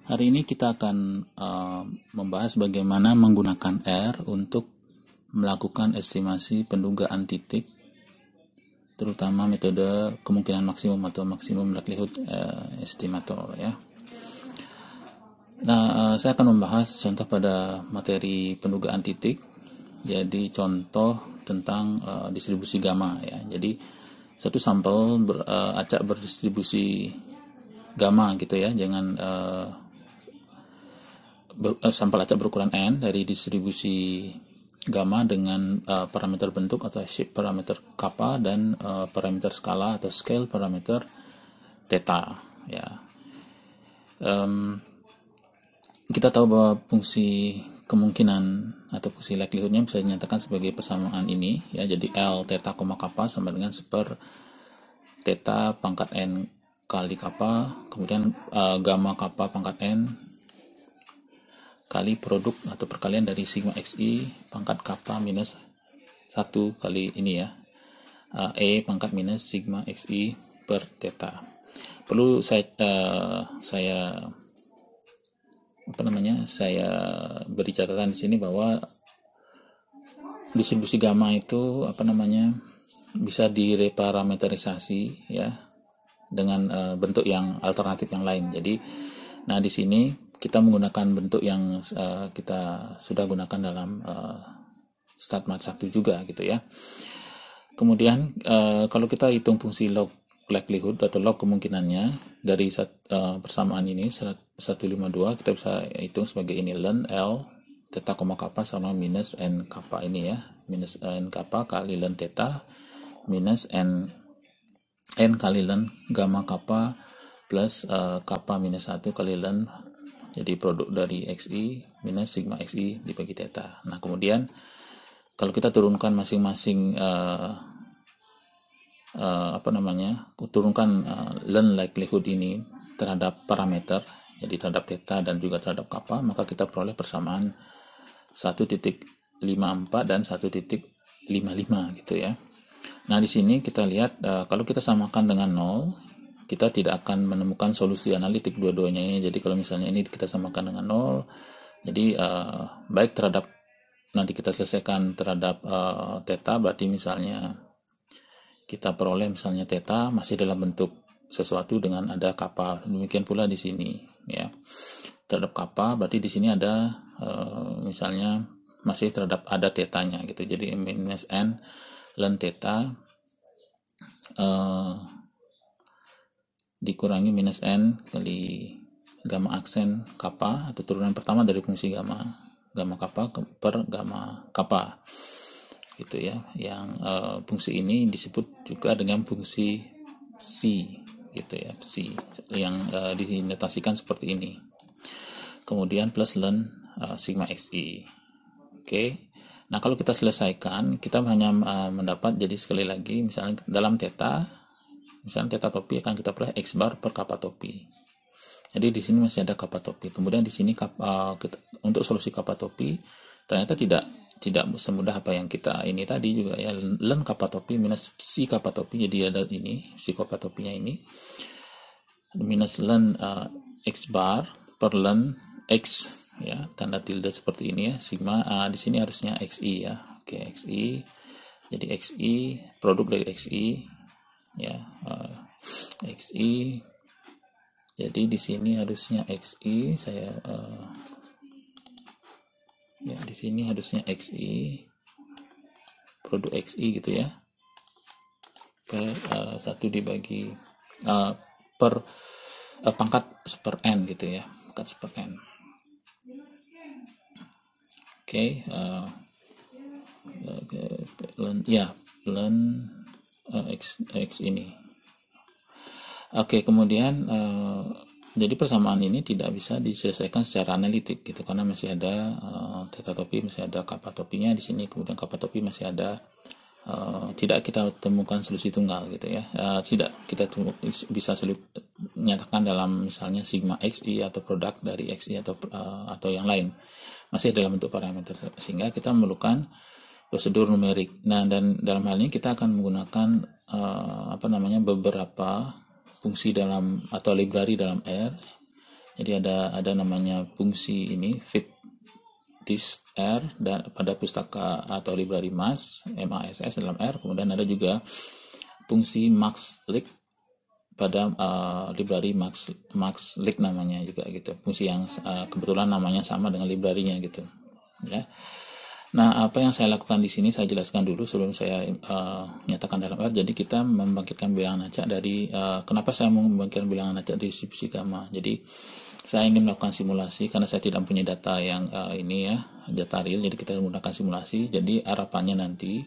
Hari ini kita akan membahas bagaimana menggunakan R untuk melakukan estimasi pendugaan titik, terutama metode kemungkinan maksimum atau maksimum likelihood estimator ya. Nah, saya akan membahas contoh pada materi pendugaan titik. Jadi contoh tentang distribusi gamma ya. Jadi satu sampel acak berdistribusi gamma gitu ya. Jangan sampel acak berukuran n dari distribusi gamma dengan parameter bentuk atau shape parameter kappa dan parameter skala atau scale parameter theta ya. Kita tahu bahwa fungsi kemungkinan atau fungsi likelihoodnya bisa dinyatakan sebagai persamaan ini ya. Jadi L theta, kappa sama dengan seper theta pangkat n kali kappa, kemudian gamma kappa pangkat n kali produk atau perkalian dari sigma xi pangkat kappa minus 1 kali ini ya, E pangkat minus sigma xi per theta. Perlu saya beri catatan di sini bahwa distribusi gamma itu bisa direparameterisasi ya dengan bentuk yang alternatif yang lain. Jadi di sini kita menggunakan bentuk yang kita sudah gunakan dalam StatMat 1 juga gitu ya. Kemudian kalau kita hitung fungsi log likelihood atau log kemungkinannya dari persamaan ini 152, kita bisa hitung sebagai ini, ln L theta, kappa sama minus n kappa ini ya, minus n kappa kali ln theta minus n kali ln gamma kappa plus kappa minus 1 kali ln, jadi produk dari xi minus sigma xi dibagi theta. Nah kemudian kalau kita turunkan masing-masing turunkan ln likelihood ini terhadap parameter, jadi terhadap theta dan juga terhadap kappa, maka kita peroleh persamaan 1.54 dan 1.55 gitu ya. Nah di sini kita lihat kalau kita samakan dengan 0, kita tidak akan menemukan solusi analitik dua-duanya ini. Jadi kalau misalnya ini kita samakan dengan 0, jadi baik terhadap, nanti kita selesaikan terhadap theta, berarti misalnya kita peroleh misalnya theta masih dalam bentuk sesuatu dengan ada kappa. Demikian pula di sini ya. Terhadap kappa berarti di sini ada misalnya masih terhadap ada tetanya gitu. Jadi minus n ln theta dikurangi minus n kali gamma aksen kappa atau turunan pertama dari fungsi gamma kappa per gamma kappa gitu ya. Yang fungsi ini disebut juga dengan fungsi psi gitu ya, psi yang dinotasikan seperti ini. Kemudian plus ln sigma xi. Oke. Nah kalau kita selesaikan, kita hanya mendapat, jadi sekali lagi misalnya dalam theta, misalnya theta topi akan kita peroleh x bar per kappa topi. Jadi di sini masih ada kappa topi. Kemudian di sini untuk solusi kappa topi ternyata tidak semudah apa yang kita ini tadi juga ya, ln kappa topi minus psi kappa topi. Jadi ada ini psi kappa topinya ini minus ln x bar per ln x ya, tanda tilde seperti ini ya, sigma di sini harusnya xi ya. Oke, xi. Jadi xi produk dari xi ya, xi. Jadi di sini harusnya xi, saya ya di sini harusnya xi produk xi gitu ya, per 1 dibagi per pangkat seper n gitu ya, pangkat seper n. Oke, ln x ini. Oke, kemudian jadi persamaan ini tidak bisa diselesaikan secara analitik gitu, karena masih ada theta topi, masih ada kappa topinya di sini, kemudian kappa topi masih ada, tidak kita temukan solusi tunggal gitu ya. Tidak kita bisa nyatakan dalam misalnya sigma xi atau produk dari xi atau yang lain, masih dalam bentuk parameter, sehingga kita memerlukan prosedur numerik. Nah dan dalam hal ini kita akan menggunakan beberapa fungsi dalam atau library dalam R Jadi ada namanya fungsi ini fit this R dan pada pustaka atau library MAS dalam R. Kemudian ada juga fungsi maxLic pada library maxLic namanya juga gitu. Fungsi yang kebetulan namanya sama dengan library-nya gitu. Ya. Nah, apa yang saya lakukan di sini saya jelaskan dulu sebelum saya nyatakan dalam R. Jadi kita membangkitkan bilangan acak dari kenapa saya membangkitkan bilangan acak dari distribusi gamma. Jadi saya ingin melakukan simulasi karena saya tidak punya data yang ini ya, data real. Jadi kita menggunakan simulasi. Jadi harapannya nanti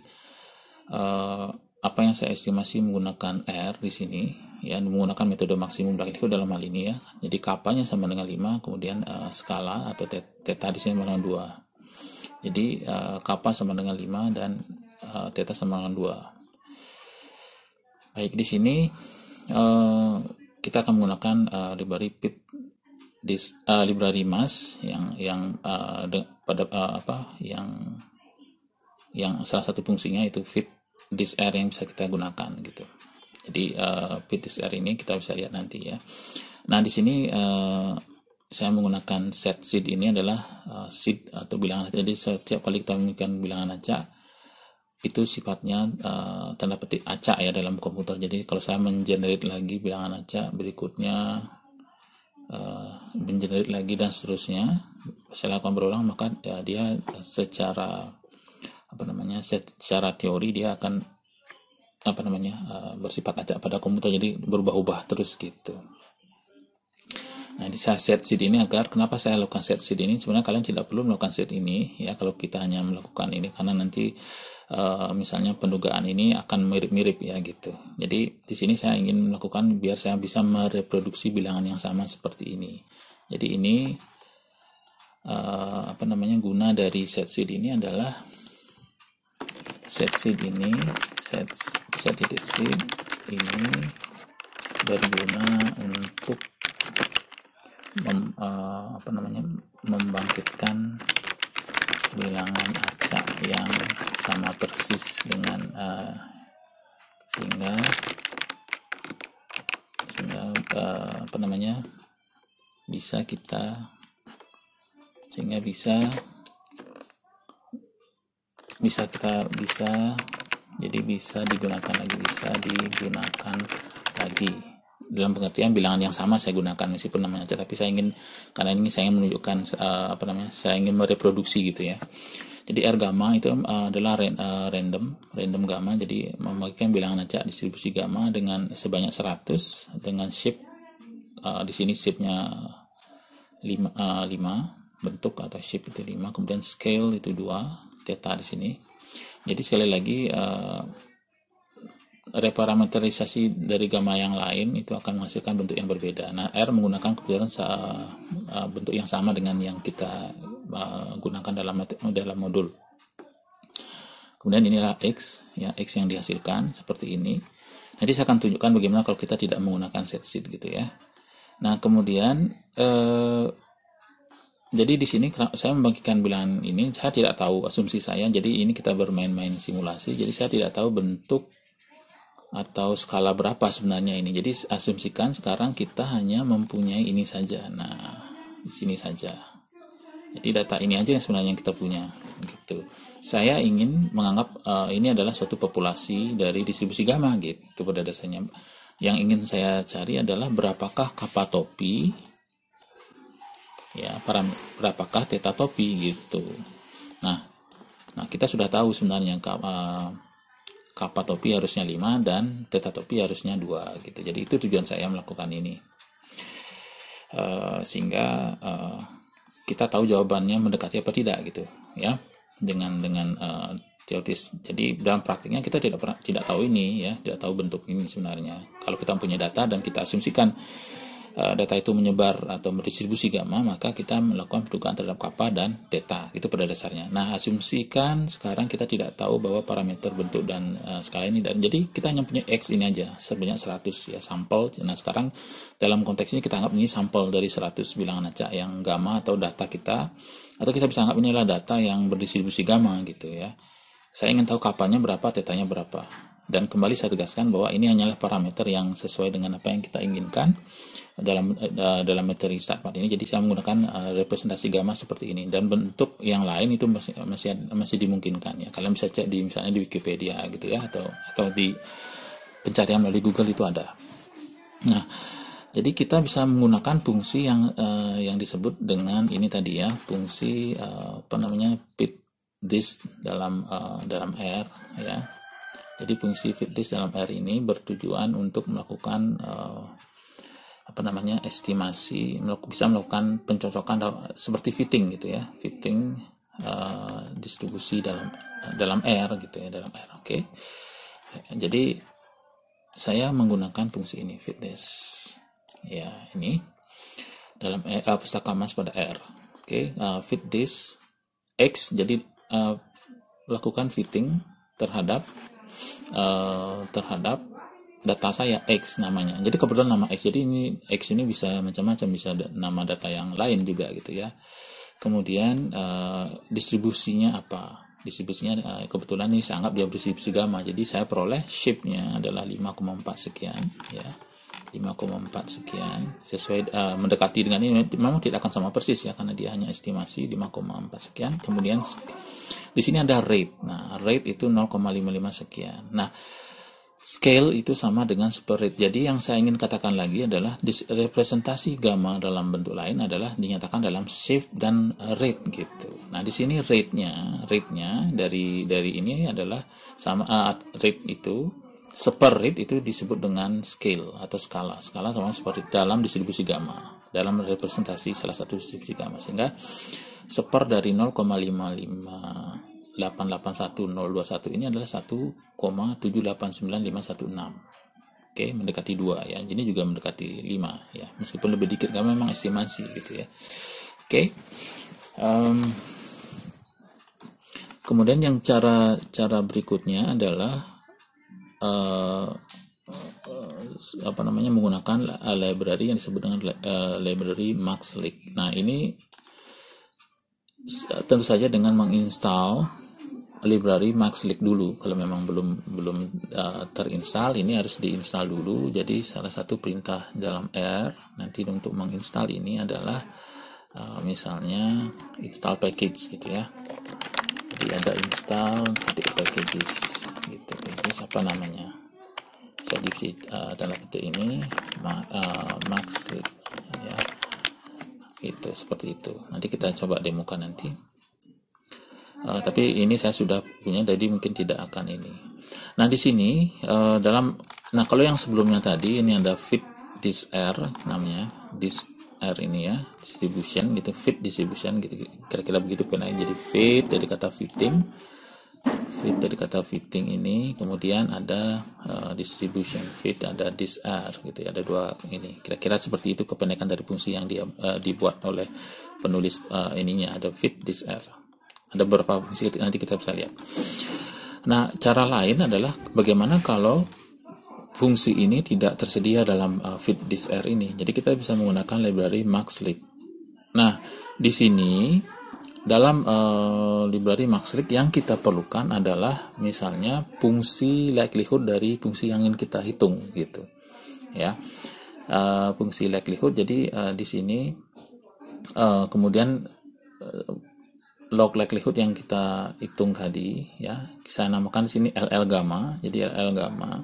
apa yang saya estimasi menggunakan R di sini ya, menggunakan metode maksimum Black-Scholes dalam hal ini ya. Jadi kapanya sama dengan 5, kemudian skala atau theta di sini sama dengan 2. Jadi kappa sama dengan 5 dan theta sama dengan 2. Baik, di sini kita akan menggunakan library fit this library MAS yang salah satu fungsinya itu fit this R yang bisa kita gunakan gitu. Jadi fit this R ini kita bisa lihat nanti ya. Nah, di sini saya menggunakan set seed ini adalah seed atau bilangan acak. Jadi setiap kali kita menggunakan bilangan acak itu sifatnya tanda petik acak ya dalam komputer. Jadi kalau saya mengenerate lagi bilangan acak berikutnya, mengenerate lagi dan seterusnya, saya lakukan berulang, maka ya, dia secara secara teori dia akan bersifat acak pada komputer, jadi berubah-ubah terus gitu. Nah, di saya set seed ini kenapa saya lakukan set seed ini? Sebenarnya kalian tidak perlu melakukan set ini ya kalau kita hanya melakukan ini, karena nanti misalnya pendugaan ini akan mirip-mirip ya gitu. Jadi di sini saya ingin melakukan biar saya bisa mereproduksi bilangan yang sama seperti ini. Jadi ini guna dari set seed ini adalah set seed ini berguna untuk membangkitkan bilangan acak yang sama persis dengan sehingga bisa digunakan lagi dalam pengertian bilangan yang sama saya gunakan meskipun namanya acak, tapi saya ingin menunjukkan saya ingin mereproduksi gitu ya. Jadi R gamma itu adalah random gamma, jadi membagikan bilangan acak distribusi gamma dengan sebanyak 100 dengan shape di sini shape-nya 5 bentuk atau shape itu 5, kemudian scale itu 2, theta di sini. Jadi sekali lagi reparameterisasi dari gamma yang lain itu akan menghasilkan bentuk yang berbeda. Nah, R menggunakan kebetulan bentuk yang sama dengan yang kita gunakan dalam modul. Kemudian inilah X ya, X yang dihasilkan seperti ini. Nanti saya akan tunjukkan bagaimana kalau kita tidak menggunakan set seed gitu ya. Nah, kemudian jadi di sini saya membagikan bilangan ini, saya tidak tahu asumsi saya. Jadi ini kita bermain-main simulasi. Jadi saya tidak tahu bentuk atau skala berapa sebenarnya ini. Jadi asumsikan sekarang kita hanya mempunyai ini saja. Nah, di sini saja. Jadi data ini aja yang sebenarnya kita punya gitu. Saya ingin menganggap ini adalah suatu populasi dari distribusi gamma gitu pada dasarnya. Yang ingin saya cari adalah berapakah kappa topi ya, berapakah theta topi gitu. Nah kita sudah tahu sebenarnya kappa topi harusnya 5 dan theta topi harusnya 2 gitu. Jadi itu tujuan saya melakukan ini. Sehingga kita tahu jawabannya mendekati apa tidak gitu ya, dengan teoritis. Jadi dalam praktiknya kita tidak tahu ini ya, tidak tahu bentuk ini sebenarnya. Kalau kita punya data dan kita asumsikan data itu menyebar atau berdistribusi gamma, maka kita melakukan pendugaan terhadap kappa dan theta, itu pada dasarnya. Nah, asumsikan sekarang kita tidak tahu bahwa parameter bentuk dan skala ini, dan jadi kita hanya punya X ini aja sebanyak 100 ya, sampel. Nah, sekarang dalam konteks ini kita anggap ini sampel dari 100 bilangan acak yang gamma atau data kita, atau kita bisa anggap ini adalah data yang berdistribusi gamma gitu ya. Saya ingin tahu kappanya berapa, tetanya berapa. Dan kembali saya tegaskan bahwa ini hanyalah parameter yang sesuai dengan apa yang kita inginkan dalam materi start part ini. Jadi saya menggunakan representasi gamma seperti ini, dan bentuk yang lain itu masih dimungkinkan ya. Kalian bisa cek misalnya di Wikipedia gitu ya, atau di pencarian melalui Google itu ada. Nah, jadi kita bisa menggunakan fungsi yang disebut dengan ini tadi ya, fungsi fit this dalam R ya. Jadi fungsi fit this dalam R ini bertujuan untuk melakukan estimasi, bisa melakukan pencocokan seperti fitting gitu ya, fitting distribusi dalam R gitu ya, dalam R. Oke. Jadi saya menggunakan fungsi ini, fit this ya, ini dalam pustaka mas pada R. Oke. Fit this X, jadi lakukan fitting terhadap data saya X namanya. Jadi kebetulan nama X, jadi ini X ini bisa macam-macam, bisa nama data yang lain juga gitu ya. Kemudian distribusinya apa? Distribusinya kebetulan ini saya anggap dia distribusi gamma, jadi saya peroleh shape-nya adalah 5,4 sekian ya. 5,4 sekian sesuai mendekati dengan ini, memang tidak akan sama persis ya karena dia hanya estimasi 5,4 sekian. Kemudian di sini ada rate. Nah, rate itu 0,55 sekian. Nah, scale itu sama dengan super rate. Jadi yang saya ingin katakan lagi adalah representasi gamma dalam bentuk lain adalah dinyatakan dalam shape dan rate gitu. Nah, di sini rate-nya dari ini adalah sama, rate itu super rate itu disebut dengan scale atau skala. Skala sama seperti dalam distribusi gamma, dalam representasi salah satu distribusi gamma, sehingga seper dari 0,5881021 ini adalah 1,789,516. Oke, mendekati 2 ya. Ini juga mendekati 5 ya, meskipun lebih dikit karena memang estimasi gitu ya. Oke. Kemudian yang cara berikutnya adalah menggunakan library yang disebut dengan library MaxLiq. Nah, ini tentu saja dengan menginstal library MaxLiq dulu. Kalau memang belum terinstall, ini harus diinstal dulu. Jadi salah satu perintah dalam R nanti untuk menginstal ini adalah misalnya install package gitu ya. Jadi ada install packages gitu. Package apa namanya? Jadi dalam titik ini MaxLiq ya. Itu seperti itu. Nanti kita coba demokan nanti. Tapi ini saya sudah punya, jadi mungkin tidak akan ini. Nah, di sini kalau yang sebelumnya tadi ini ada fit this R namanya, this R ini ya, distribution gitu, fit distribution gitu, kira-kira begitu penanya. Jadi fit dari kata fitting, fit dari kata fitting ini, kemudian ada distribution fit, ada this R gitu ya, ada dua ini, kira-kira seperti itu kependekan dari fungsi yang dibuat oleh penulis ininya, ada fit this R. Ada beberapa fungsi, nanti kita bisa lihat. Nah, cara lain adalah bagaimana kalau fungsi ini tidak tersedia dalam fit this R ini. Jadi kita bisa menggunakan library MaxLiq. Nah, di sini dalam library MaxLiq yang kita perlukan adalah misalnya fungsi likelihood dari fungsi yang ingin kita hitung gitu. Ya. Fungsi likelihood, jadi di sini kemudian log likelihood yang kita hitung tadi ya, saya namakan di sini LL gamma. Jadi LL gamma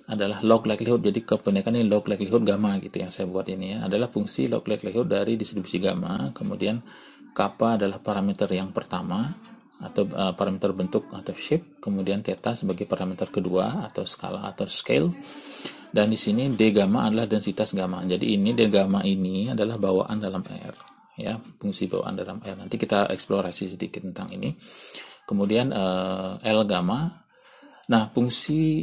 adalah log likelihood, jadi kependekan ini log likelihood gamma gitu yang saya buat ini ya, adalah fungsi log likelihood dari distribusi gamma. Kemudian kappa adalah parameter yang pertama atau parameter bentuk atau shape, kemudian theta sebagai parameter kedua atau skala atau scale, dan di sini d gamma adalah densitas gamma. Jadi ini d gamma ini adalah bawaan dalam R ya, fungsi bawaan dalam R. Nanti kita eksplorasi sedikit tentang ini. Kemudian L gamma. Nah, fungsi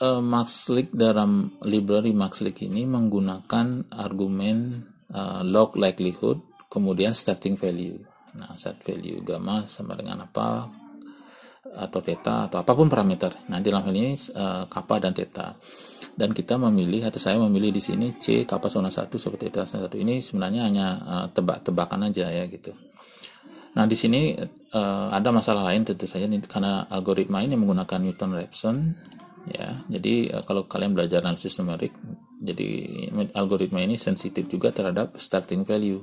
MaxLiq dalam library MaxLiq ini menggunakan argumen log likelihood, kemudian starting value. Nah, start value gamma sama dengan apa, atau theta atau apapun parameter. Nah, dalam hal ini kappa dan theta. Dan kita memilih, atau saya memilih di sini C kappa 1 seperti theta 1. Ini sebenarnya hanya tebak-tebakan aja ya gitu. Nah, di sini ada masalah lain tentu saja karena algoritma ini menggunakan Newton-Raphson ya. Jadi kalau kalian belajar analisis numerik, jadi algoritma ini sensitif juga terhadap starting value.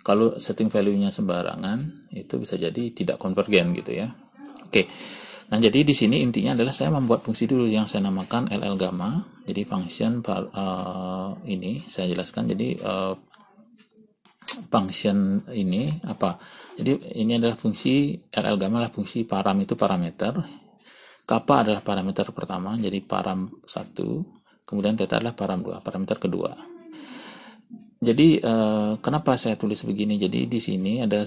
Kalau setting value-nya sembarangan, itu bisa jadi tidak konvergen gitu ya. Oke. Nah, jadi di sini intinya adalah saya membuat fungsi dulu yang saya namakan LL gamma. Jadi function ini saya jelaskan. Jadi function ini apa? Jadi ini adalah fungsi LL gamma adalah fungsi param itu parameter. Kappa adalah parameter pertama, jadi param 1. Kemudian theta adalah param 2, parameter kedua. Jadi kenapa saya tulis begini? Jadi di sini ada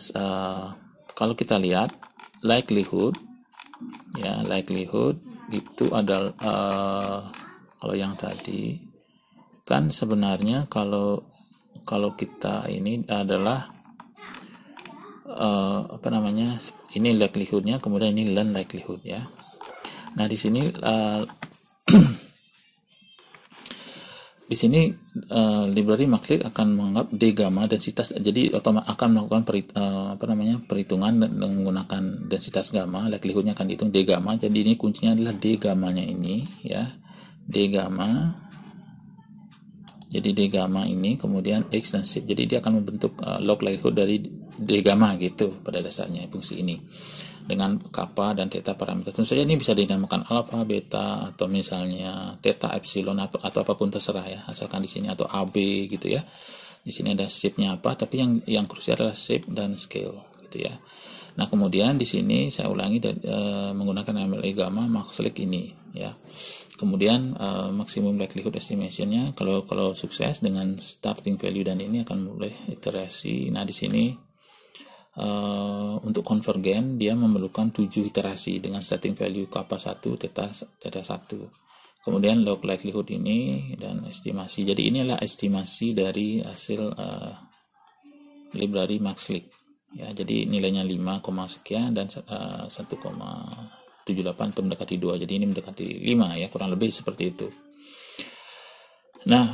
kalau kita lihat likelihood, ya likelihood itu adalah kalau yang tadi kan sebenarnya kalau kita ini adalah apa namanya? Ini likelihoodnya, kemudian ini learn likelihood ya. Nah di sini di sini library Maxley akan menganggap D gamma densitas, jadi akan melakukan perhitungan menggunakan densitas gamma, likelihoodnya akan dihitung D gamma. Jadi ini kuncinya adalah D gammanya ini ya, D gamma. Jadi D gamma ini kemudian X dan shift. Jadi dia akan membentuk log likelihood dari D gamma gitu pada dasarnya fungsi ini. Dengan kappa dan theta parameter. Tentu saja ini bisa dinamakan alpha, beta, atau misalnya theta, epsilon atau apapun terserah ya, asalkan di sini atau AB gitu ya. Di sini ada shape-nya apa, tapi yang krusial adalah shape dan scale gitu ya. Nah, kemudian di sini saya ulangi menggunakan MLE gamma Maxley ini ya. Kemudian maximum likelihood estimation-nya kalau sukses dengan starting value dan ini akan mulai iterasi. Nah, di sini untuk konvergen dia memerlukan 7 iterasi dengan starting value kappa 1, theta 1. Kemudian log likelihood ini dan estimasi. Jadi inilah estimasi dari hasil library Maxley. Ya, jadi nilainya 5, sekian dan 1,78 untuk mendekati 2. Jadi ini mendekati 5 ya, kurang lebih seperti itu. Nah,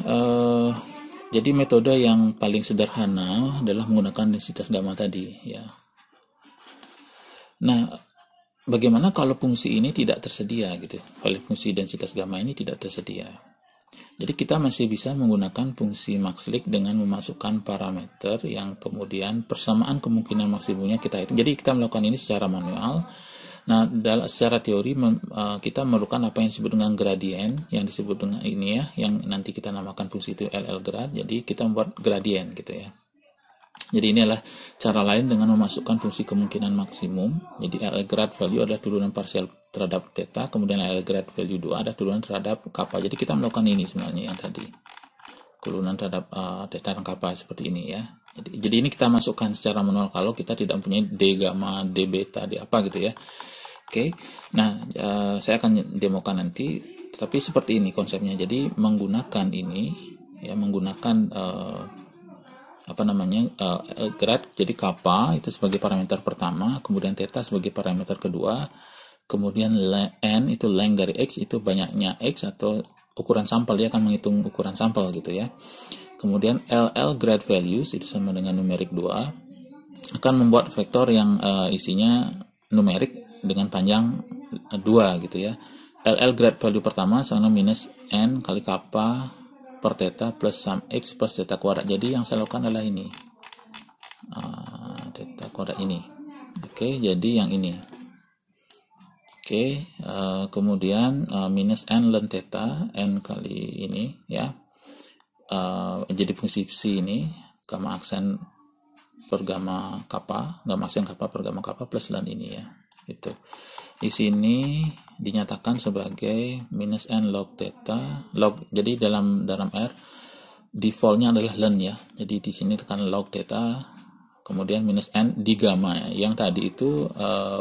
jadi metode yang paling sederhana adalah menggunakan densitas gamma tadi ya. Nah, bagaimana kalau fungsi ini tidak tersedia gitu? Kalau fungsi densitas gamma ini tidak tersedia. Jadi kita masih bisa menggunakan fungsi Maxley dengan memasukkan parameter yang kemudian persamaan kemungkinan maksimumnya kita hitung. Jadi kita melakukan ini secara manual. Nah, secara teori kita memerlukan apa yang disebut dengan gradien, yang disebut dengan ini ya, yang nanti kita namakan fungsi itu LL grad. Jadi kita membuat gradien gitu ya. Jadi ini adalah cara lain dengan memasukkan fungsi kemungkinan maksimum. Jadi LL grad value adalah turunan parsial terhadap theta, kemudian LL grad value 2 ada turunan terhadap kappa. Jadi kita melakukan ini sebenarnya yang tadi. Turunan terhadap theta dan kappa seperti ini ya. Jadi ini kita masukkan secara manual kalau kita tidak mempunyai D gamma, D beta, D apa gitu ya. Oke, nah saya akan demokan nanti, tapi seperti ini konsepnya. Jadi menggunakan ini, ya menggunakan grad. Jadi kappa itu sebagai parameter pertama, kemudian theta sebagai parameter kedua, kemudian n itu length dari x itu banyaknya x atau ukuran sampel, dia akan menghitung ukuran sampel gitu ya. Kemudian LL grad values itu sama dengan numerik 2 akan membuat vektor yang isinya numerik dengan panjang 2 gitu ya. LL grad value pertama sama minus n kali kappa per theta plus sum x plus theta kuadrat. Jadi yang saya lakukan adalah ini theta kuadrat ini. Oke, jadi yang ini. Oke, kemudian minus n ln theta n kali ini ya. Jadi fungsi psi ini gamma aksen per gamma aksen kappa per gamma kappa plus ln ini ya. Itu di sini dinyatakan sebagai minus n log theta jadi dalam R defaultnya adalah ln ya. Jadi di sini tekan log theta kemudian minus n di gamma ya. Yang tadi itu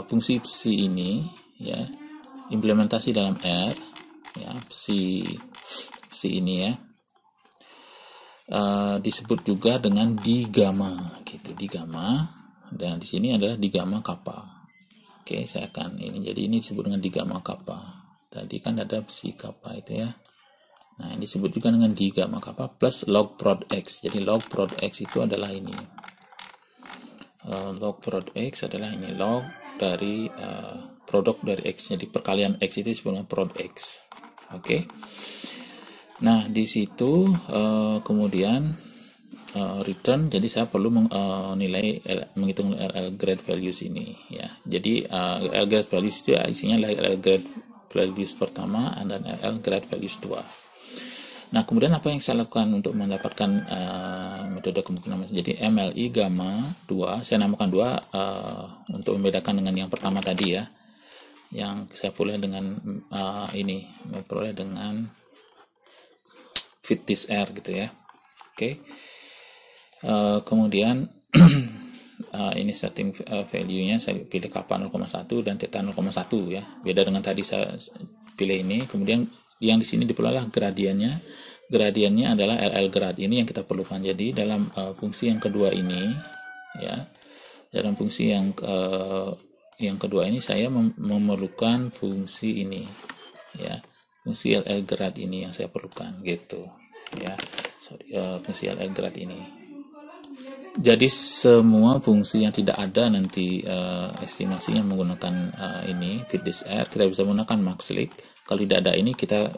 fungsi psi ini ya, implementasi dalam R ya, psi ini ya, disebut juga dengan di gamma gitu, di gamma, dan di sini adalah di gamma kappa. Oke, saya akan ini. Jadi ini disebut dengan di gamma kappa. Tadi kan ada psi kappa itu ya. Nah, ini disebut juga dengan di gamma kappa plus log prod x. Jadi log prod x itu adalah ini. log prod X adalah ini, log dari produk dari X. Jadi perkalian X itu sebenarnya prod X. Oke. Nah, di situ kemudian return, jadi saya perlu menghitung LL grade values ini ya. Jadi LL grade values itu isinya adalah LL grade values pertama dan LL grade values 2. Nah, kemudian apa yang saya lakukan untuk mendapatkan metode kemungkinan? Jadi MLI gamma 2, saya namakan 2 untuk membedakan dengan yang pertama tadi ya. Yang saya peroleh dengan ini, memperoleh dengan fit this R gitu ya. Oke. Kemudian ini setting value-nya saya pilih kappa 0,1 dan theta 0,1 ya. Beda dengan tadi saya pilih ini. Kemudian yang di sini diperoleh gradiennya. Gradiennya adalah LL grad. Ini yang kita perlukan. Jadi dalam fungsi yang kedua ini ya. Dalam fungsi yang kedua ini saya memerlukan fungsi ini ya. Fungsi LL grad ini yang saya perlukan gitu ya. Fungsi LL grad ini. Jadi semua fungsi yang tidak ada nanti estimasinya menggunakan ini fit this R, kita bisa menggunakan maxlic. Kalau tidak ada ini kita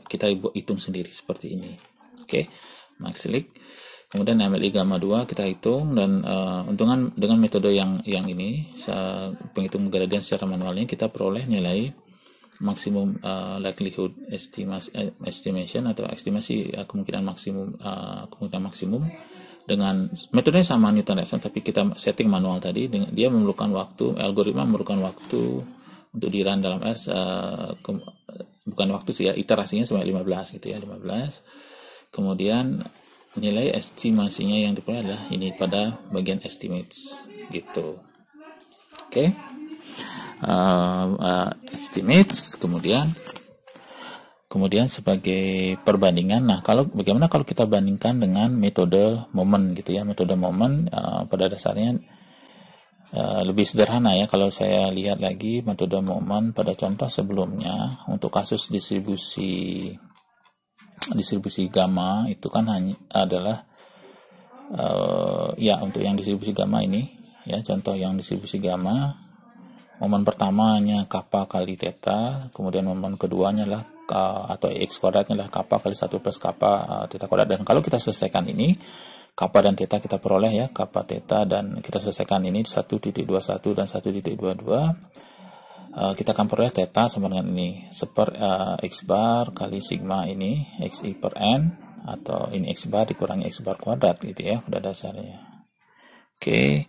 hitung sendiri seperti ini. Oke, maxlic. Kemudian MLI gamma 2 kita hitung dan dengan metode yang ini penghitung gradien secara manualnya kita peroleh nilai maksimum likelihood estimation atau estimasi kemungkinan maksimum dengan metodenya sama Newton-Raphson, tapi kita setting manual tadi. Dia memerlukan waktu, algoritma memerlukan waktu untuk di run dalam R, bukan waktu sih ya, iterasinya sampai 15 gitu ya, 15. Kemudian nilai estimasinya yang diperoleh adalah ini pada bagian estimates gitu. Oke. Estimates, kemudian sebagai perbandingan. Nah, bagaimana kalau kita bandingkan dengan metode momen gitu ya. Metode momen pada dasarnya lebih sederhana ya. Kalau saya lihat lagi metode momen pada contoh sebelumnya untuk kasus distribusi gamma itu kan hanya adalah ya untuk yang distribusi gamma ini ya, contoh yang distribusi gamma, momen pertamanya kappa kali theta, kemudian momen keduanya adalah atau x kuadratnya adalah kappa kali 1 plus kappa theta kuadrat. Dan kalau kita selesaikan ini, kappa dan theta kita peroleh ya, kappa theta, dan kita selesaikan ini 1.21 dan 1.22, kita akan peroleh theta sama dengan ini x bar kali sigma ini xi per n, atau ini x bar dikurangi x bar kuadrat gitu ya pada dasarnya. Oke.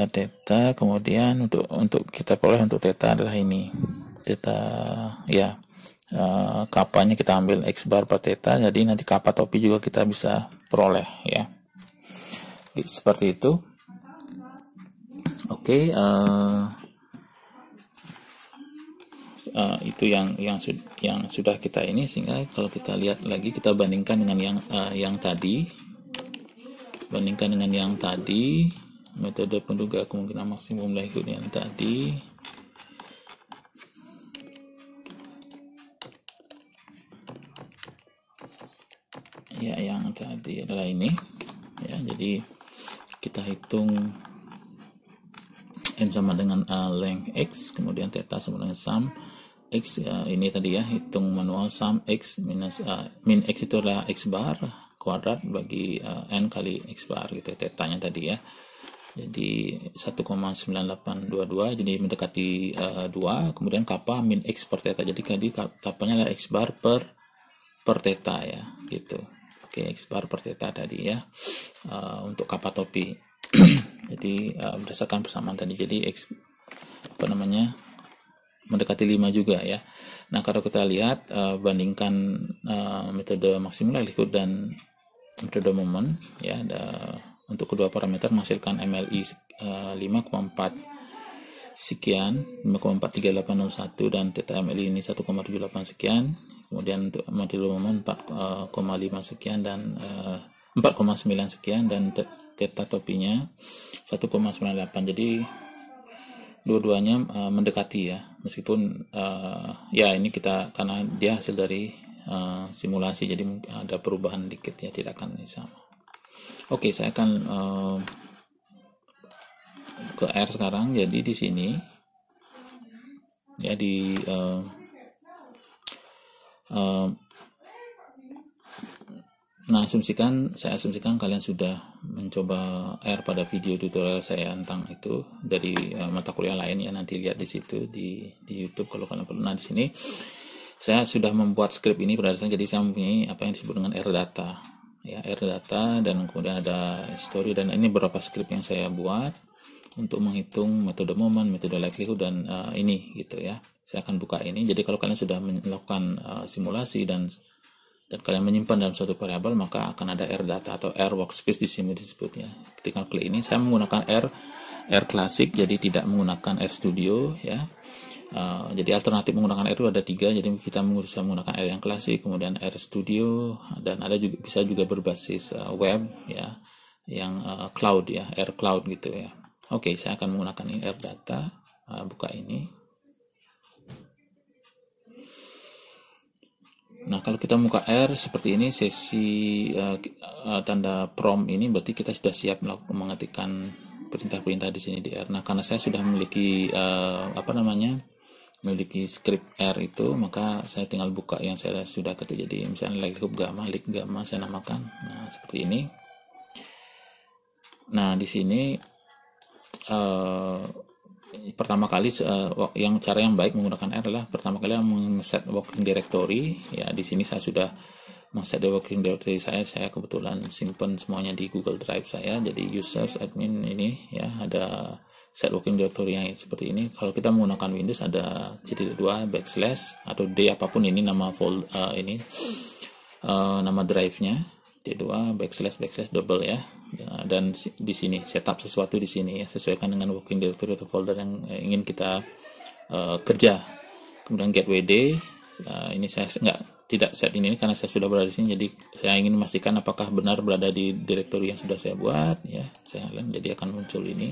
Theta, kemudian untuk kita peroleh untuk theta adalah ini theta ya, kapanya kita ambil x bar per theta, jadi nanti kappa topi juga kita bisa peroleh ya, seperti itu. Oke. Itu yang sudah kita ini, sehingga kalau kita lihat lagi, kita bandingkan dengan yang tadi, metode penduga kemungkinan maksimum likelihood yang tadi. Ya, yang tadi adalah ini ya. Jadi kita hitung n sama dengan length x, kemudian theta sama dengan sum x ya, ini tadi ya, hitung manual sum x minus min x itu adalah x bar kuadrat bagi n kali x bar gitu, tetanya tadi ya. Jadi 1,9822, jadi mendekati 2. Kemudian kappa min x per theta, jadi kapanya adalah x bar per theta ya gitu. Oke, x bar per theta tadi ya, untuk kappa topi. Jadi berdasarkan persamaan tadi, jadi x mendekati 5 juga ya. Nah, kalau kita lihat bandingkan metode maksimum likelihood dan metode momen ya, untuk kedua parameter menghasilkan MLI 5,4 sekian, 5,43801, dan theta MLI ini 1,78 sekian. Kemudian untuk model momen 4,5 sekian dan 4,9 sekian, dan theta topinya 1,98. Jadi dua-duanya mendekati ya, meskipun ya ini kita karena dia hasil dari simulasi, jadi ada perubahan dikit ya, tidak akan sama. Oke, saya akan ke R sekarang. Jadi di sini ya nah, saya asumsikan kalian sudah mencoba R pada video tutorial saya tentang itu dari mata kuliah lain ya, nanti lihat di situ di YouTube kalau kalian perlu. Nah, di sini saya sudah membuat script ini pada dasarnya, jadi saya mempunyai apa yang disebut dengan R data ya, R data, dan kemudian ada history, dan ini beberapa script yang saya buat untuk menghitung metode moment, metode likelihood, dan ini gitu ya. Saya akan buka ini. Jadi kalau kalian sudah melakukan simulasi dan kalian menyimpan dalam suatu variabel, maka akan ada R data atau R workspace di sini disebutnya. Ketika klik ini, saya menggunakan R klasik, jadi tidak menggunakan R studio ya. Jadi alternatif menggunakan R itu ada 3, jadi kita bisa menggunakan R yang klasik, kemudian R studio, dan ada juga bisa juga berbasis web ya, yang cloud ya, R cloud gitu ya. Oke, saya akan menggunakan ini R data. Buka ini. Nah, kalau kita buka R seperti ini, sesi tanda prompt ini berarti kita sudah siap mengetikkan perintah-perintah di sini di R. Nah, karena saya sudah memiliki memiliki script R itu, maka saya tinggal buka yang saya sudah ketik. Jadi misalnya likelihood gamma saya namakan. Nah, seperti ini. Nah, di sini pertama kali cara yang baik menggunakan R adalah pertama kali men-set working directory ya. Di sini saya sudah men-set working directory saya kebetulan simpan semuanya di Google Drive saya. Jadi users admin ini ya, ada set working directory yang seperti ini. Kalau kita menggunakan Windows ada C2 / atau D apapun ini nama nama drive-nya, D2 / double ya. Dan di sini setup sesuatu di sini ya, sesuaikan dengan working directory atau folder yang ingin kita kerja. Kemudian get WD, ini saya tidak set ini karena saya sudah berada di sini, jadi saya ingin memastikan apakah benar berada di directory yang sudah saya buat ya. Jadi akan muncul ini.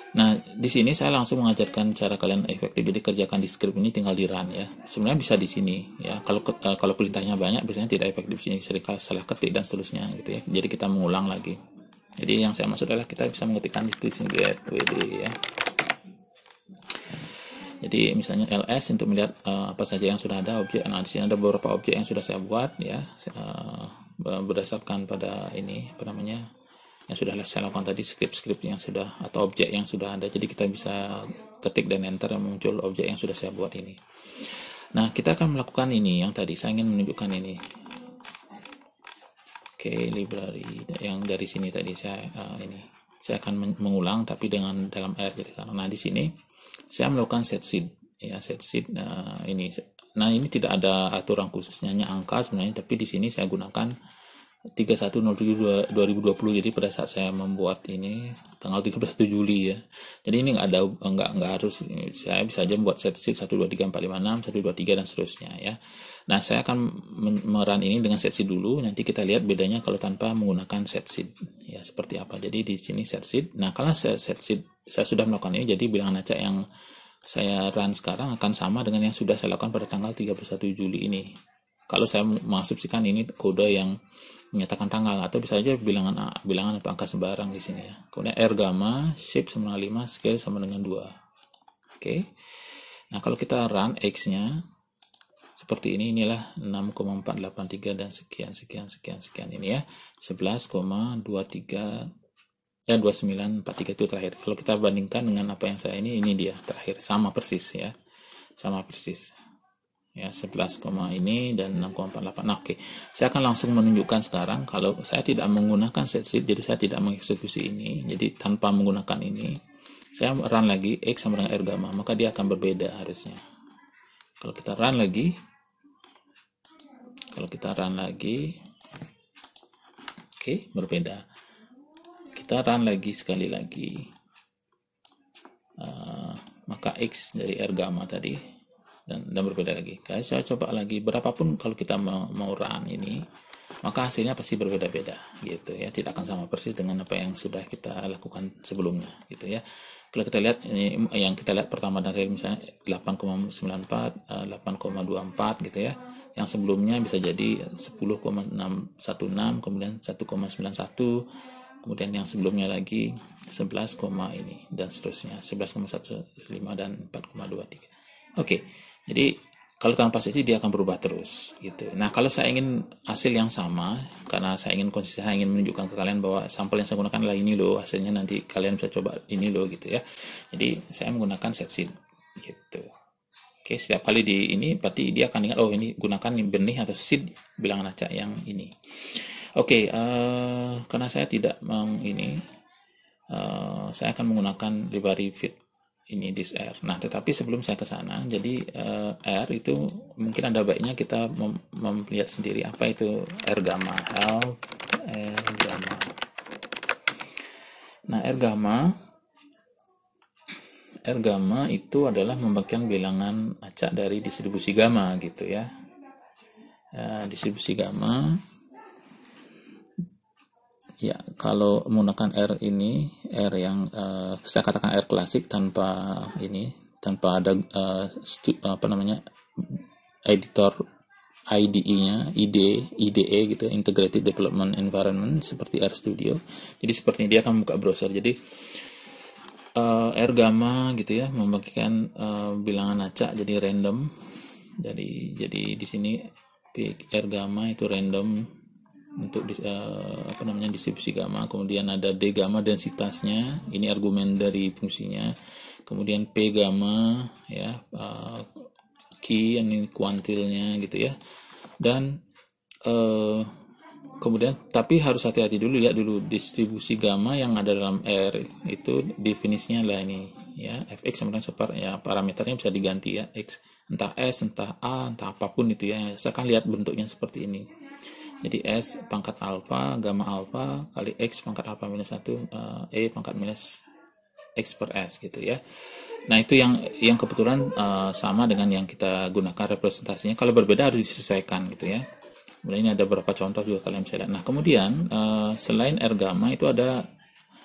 Nah, di sini saya langsung mengajarkan cara kalian efektif. Jadi kerjakan di script ini tinggal di run ya. Sebenarnya bisa di sini ya. Kalau perintahnya banyak biasanya tidak efektif di sini, sering salah ketik dan seterusnya gitu ya. Jadi kita mengulang lagi. Jadi yang saya maksud adalah kita bisa mengetikkan di sini get wd ya. Jadi misalnya ls untuk melihat apa saja yang sudah ada objek. Nah, di sini ada beberapa objek yang sudah saya buat ya. Berdasarkan pada ini yang sudah saya lakukan tadi, script yang sudah atau objek yang sudah ada. Jadi kita bisa ketik dan enter yang muncul objek yang sudah saya buat ini. Nah, kita akan melakukan ini yang tadi saya ingin menunjukkan ini. Oke, library yang dari sini tadi saya akan mengulang tapi dengan dalam R. Nah, di sini saya melakukan set seed ya, set seed ini. Nah, ini tidak ada aturan khususnya, hanya angka sebenarnya, tapi di sini saya gunakan 31/07/2020. Jadi pada saat saya membuat ini tanggal 31 Juli ya. Jadi ini nggak harus, saya bisa aja membuat set sheet 1 2 3 4 5 6 1 2 3 dan seterusnya ya. Nah, saya akan merun ini dengan set sheet dulu, nanti kita lihat bedanya kalau tanpa menggunakan set sheet ya, seperti apa. Jadi di sini set sheet. Nah, kalau set sheet saya sudah melakukan ini, jadi bilangan acak yang saya run sekarang akan sama dengan yang sudah saya lakukan pada tanggal 31 Juli ini. Kalau saya mengasumsikan ini kode yang menyatakan tanggal, atau bisa aja bilangan atau angka sembarang di sini ya. Kemudian R gamma, shape sama dengan 5, scale sama dengan 2. Oke. Nah, kalau kita run X-nya seperti ini, inilah 6,483 dan sekian ini ya. 11,23 2943 itu terakhir. Kalau kita bandingkan dengan apa yang saya ini dia terakhir, sama persis ya. Sama persis. Ya, 11, ini dan 6,48. Nah, oke. Saya akan langsung menunjukkan sekarang kalau saya tidak menggunakan set sheet, jadi saya tidak mengeksekusi ini. Jadi tanpa menggunakan ini, saya run lagi X sama dengan R gamma, maka dia akan berbeda harusnya. Kalau kita run lagi, oke, berbeda. Kita run lagi sekali lagi, maka X dari R gamma tadi dan berbeda lagi. Saya coba lagi, berapapun kalau kita mau run ini, maka hasilnya pasti berbeda-beda gitu ya, tidak akan sama persis dengan apa yang sudah kita lakukan sebelumnya gitu ya. Kalau kita lihat ini yang kita lihat pertama dari misalnya 8,94 8,24 gitu ya, yang sebelumnya bisa jadi 10,616, kemudian 1,91, kemudian yang sebelumnya lagi 11, ini dan seterusnya 11,15 dan 4,23. Oke, jadi kalau tanpa sesi dia akan berubah terus gitu. Nah, kalau saya ingin hasil yang sama, karena saya ingin konsisten, saya ingin menunjukkan ke kalian bahwa sampel yang saya gunakan adalah ini loh, hasilnya nanti kalian bisa coba ini loh gitu ya. Jadi saya menggunakan set seed gitu. Oke, setiap kali di ini berarti dia akan ingat, oh ini gunakan benih atau seed bilangan acak yang ini. Oke, karena saya tidak saya akan menggunakan library fit ini disr. Nah, tetapi sebelum saya ke sana, jadi R itu mungkin ada baiknya kita melihat sendiri apa itu R gamma, R gamma. Nah, R gamma itu adalah membagikan bilangan acak dari distribusi gamma gitu ya. Distribusi gamma ya, kalau menggunakan R ini, R yang saya katakan R klasik tanpa ada editor IDE-nya, IDE gitu, Integrated Development Environment seperti RStudio. Jadi seperti ini dia akan membuka browser. Jadi R gamma gitu ya, membagikan bilangan acak jadi random. Jadi di sini R gamma itu random untuk distribusi gamma, kemudian ada D gamma densitasnya, ini argumen dari fungsinya, kemudian P gamma ya, key ini kuantilnya gitu ya, dan kemudian tapi harus hati-hati dulu, lihat dulu distribusi gamma yang ada dalam R itu definisinya adalah ini ya, fx sama dengan ya, parameternya bisa diganti ya, x entah s entah a entah apapun itu ya, saya akan lihat bentuknya seperti ini. Jadi S pangkat alfa, gamma alfa kali X pangkat alfa minus 1, E pangkat minus X per S gitu ya. Nah, itu yang kebetulan sama dengan yang kita gunakan representasinya. Kalau berbeda harus disesuaikan gitu ya. Kemudian ini ada beberapa contoh juga kalian bisa lihat. Nah, kemudian selain R gamma itu ada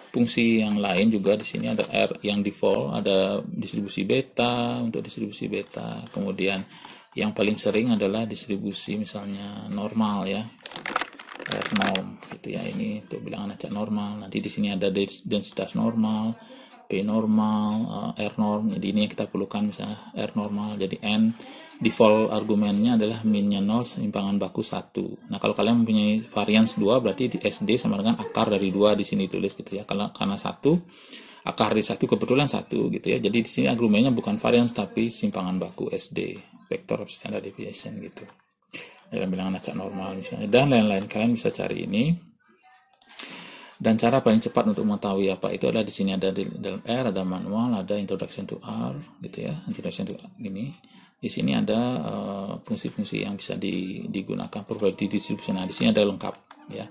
fungsi yang lain juga di sini, ada R yang default, ada distribusi beta untuk distribusi beta. Kemudian yang paling sering adalah distribusi misalnya normal ya, R norm gitu ya, ini untuk bilangan acak normal. Nanti di sini ada densitas normal, P normal, R norm. Jadi ini yang kita perlukan, misalnya R normal. Jadi N default argumennya adalah minnya 0, simpangan baku 1. Nah, kalau kalian mempunyai varians 2 berarti di SD sama dengan akar dari 2 di sini tulis gitu ya. Karena 1 akar dari 1 kebetulan 1 gitu ya. Jadi di sini argumennya bukan varians tapi simpangan baku SD, vector of standard deviation gitu, dalam bilangan acak normal misalnya, dan lain-lain. Kalian bisa cari ini. Dan cara paling cepat untuk mengetahui apa itu adalah di sini ada di dalam R, ada manual, ada introduction to R gitu ya, introduction to ini. Di sini ada fungsi-fungsi yang bisa digunakan, probability distribution. Nah, di sini ada lengkap ya.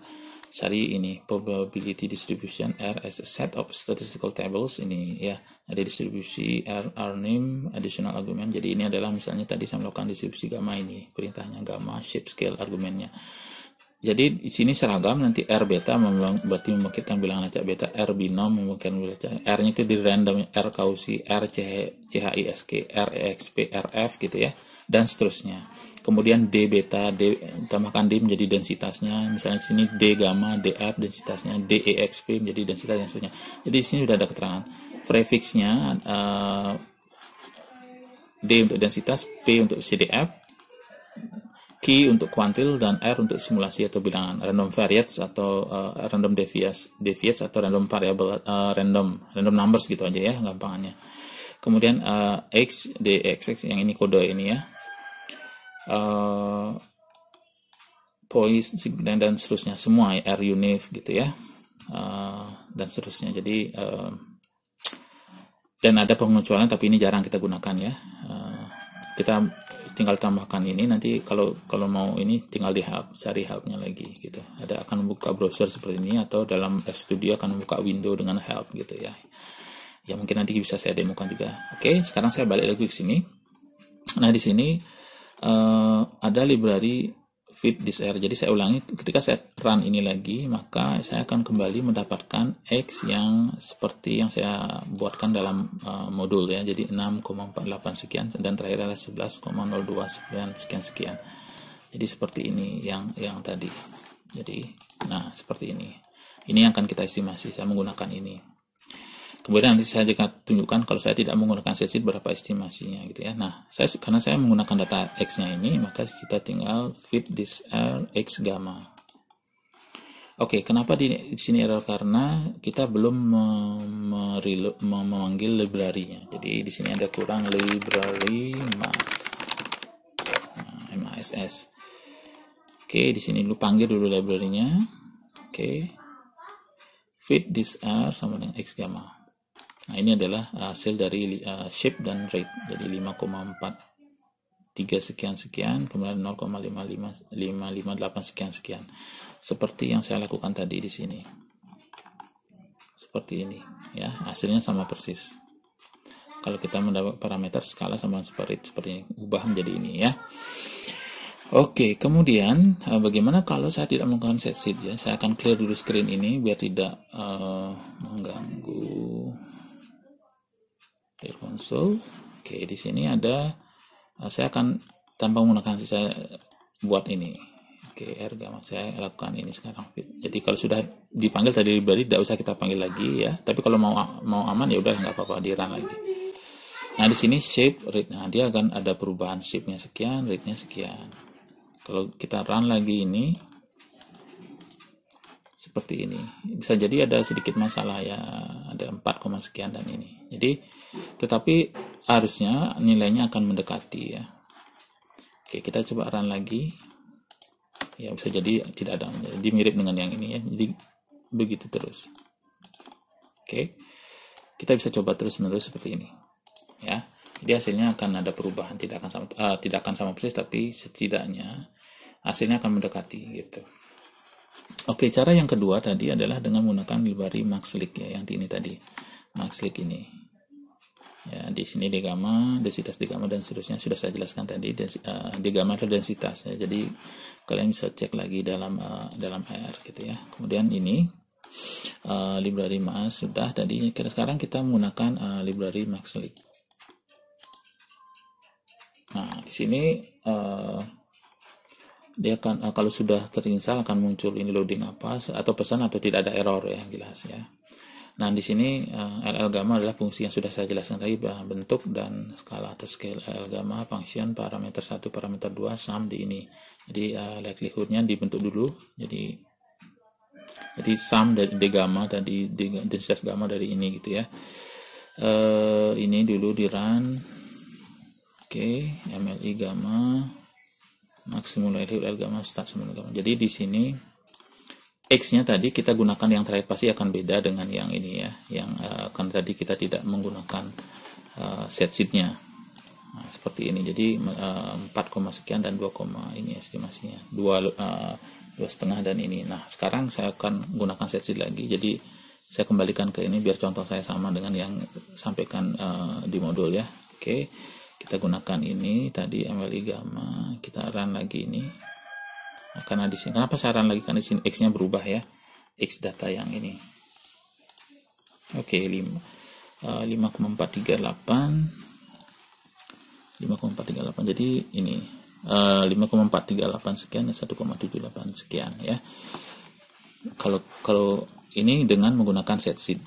Cari ini probability distribution R as a set of statistical tables ini ya. Ada distribusi R name additional argument. Jadi ini adalah misalnya tadi saya melakukan distribusi gamma, ini perintahnya gamma shape scale argumennya. Jadi di sini seragam, nanti R beta berarti membangkitkan bilangan acak beta, R binom membangkitkan bilangan acak, R-nya itu di random, R kausi, R CHISK, R EXP, RF gitu ya, dan seterusnya. Kemudian D beta, D tambahkan D menjadi densitasnya, misalnya di sini D gamma, DF densitasnya, D EXP menjadi densitas dan seterusnya. Jadi di sini sudah ada keterangan. Prefixnya D untuk densitas, P untuk CDF, Q untuk kuantil, dan R untuk simulasi atau bilangan random variates atau random deviates atau random variable, random numbers gitu aja ya gampangannya. Kemudian X, DXX yang ini kode ini ya, poise dan seterusnya semua ya, R unif gitu ya, dan seterusnya. Jadi dan ada pengecualian tapi ini jarang kita gunakan ya. Kita tinggal tambahkan ini, nanti kalau mau ini tinggal di help, cari helpnya lagi gitu. Ada akan membuka browser seperti ini, atau dalam RStudio akan membuka window dengan help gitu ya. Ya mungkin nanti bisa saya demokan juga. Oke, sekarang saya balik lagi ke sini. Nah, di sini ada library fit disr. Jadi saya ulangi, ketika saya run ini lagi, maka saya akan kembali mendapatkan X yang seperti yang saya buatkan dalam modul ya. Jadi 6,48 sekian, dan terakhir adalah 11,029 sekian. Jadi seperti ini yang tadi. Jadi nah seperti ini. Ini yang akan kita estimasi. Saya menggunakan ini. Kemudian nanti saya tunjukkan kalau saya tidak menggunakan set sheet berapa estimasinya gitu ya. Nah, karena saya menggunakan data X-nya ini, maka kita tinggal fit this R X gamma. Oke, kenapa di sini error? Karena kita belum memanggil library-nya. Jadi di sini ada kurang library MASS. Oke, di sini dulu panggil dulu library-nya. Oke. Fit this R sama dengan X gamma. Nah, ini adalah hasil dari shape dan rate. Jadi 5,43 sekian, kemudian 0,558 sekian. Seperti yang saya lakukan tadi di sini. Seperti ini, ya. Hasilnya sama persis. Kalau kita mendapat parameter skala sama seperti ini, ubah menjadi ini, ya. Oke, kemudian bagaimana kalau saya tidak menggunakan set sheet ya? Saya akan clear dulu screen ini biar tidak mengganggu console. Oke, di sini ada saya akan tanpa menggunakan saya buat ini. Oke, R gamma saya lakukan ini sekarang. Jadi kalau sudah dipanggil tadi library tidak usah kita panggil lagi ya. Tapi kalau mau aman ya udah nggak apa-apa, di run lagi. Nah, di sini shape rate. Nah, dia akan ada perubahan shape-nya sekian, rate-nya sekian. Kalau kita run lagi ini seperti ini, bisa jadi ada sedikit masalah ya, ada 4, sekian dan ini. Jadi tetapi harusnya nilainya akan mendekati ya. Oke, kita coba run lagi. Ya, bisa jadi tidak ada, jadi mirip dengan yang ini ya. Jadi begitu terus. Oke. Kita bisa coba terus-menerus seperti ini. Ya. Jadi hasilnya akan ada perubahan, tidak akan sama persis, tapi setidaknya hasilnya akan mendekati gitu. Oke, cara yang kedua tadi adalah dengan menggunakan library maxlink ya, yang ini tadi. Maxlink ini. Ya, di sini D gamma, densitas D gamma dan seterusnya sudah saya jelaskan tadi. D gamma adalah densitas ya. Jadi kalian bisa cek lagi dalam R gitu ya. Kemudian ini library max sudah tadi. Sekarang kita menggunakan library maxlink. Nah, di sini dia akan kalau sudah terinstall akan muncul ini loading apa atau pesan atau tidak ada error ya, jelas ya. Nah, di sini LL gamma adalah fungsi yang sudah saya jelaskan tadi, bentuk dan skala atau scale. LL gamma function parameter 1 parameter 2 sum di ini. Jadi likelihood-nya dibentuk dulu. Jadi sum dari D gamma tadi, densitas gamma dari ini gitu ya. Ini dulu di run. Oke, MLI gamma maksimum likelihood L gamma start sama gamma. Jadi di sini X-nya tadi kita gunakan yang terakhir pasti akan beda dengan yang ini ya, yang kan tadi kita tidak menggunakan set sheet-nya. Nah, seperti ini. Jadi 4, sekian dan 2, ini estimasinya. 2,5 dan ini. Nah, sekarang saya akan gunakan set sheet lagi. Jadi saya kembalikan ke ini biar contoh saya sama dengan yang sampaikan di modul ya. Oke. Kita gunakan ini tadi MLI gamma, kita run lagi ini. Nah, karena di sini kenapa saya run lagi, karena di sini X-nya berubah ya. X data yang ini. Oke, 5,438. Jadi ini 5,438 sekian dan 1,78 sekian ya. Kalau ini dengan menggunakan set sheet.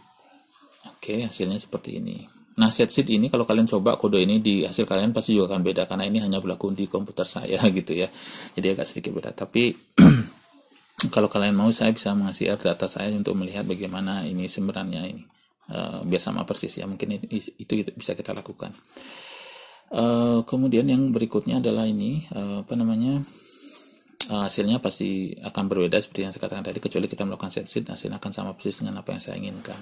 Oke, hasilnya seperti ini. Nah, set sheet ini kalau kalian coba kode ini di hasil kalian pasti juga akan beda karena ini hanya berlaku di komputer saya gitu ya. Jadi agak sedikit beda. Tapi kalau kalian mau saya bisa mengasih data saya untuk melihat bagaimana ini sebenarnya ini. Biar sama persis ya. Mungkin itu bisa kita lakukan. Kemudian yang berikutnya adalah ini hasilnya pasti akan berbeda seperti yang saya katakan tadi, kecuali kita melakukan set sheet, hasilnya akan sama persis dengan apa yang saya inginkan.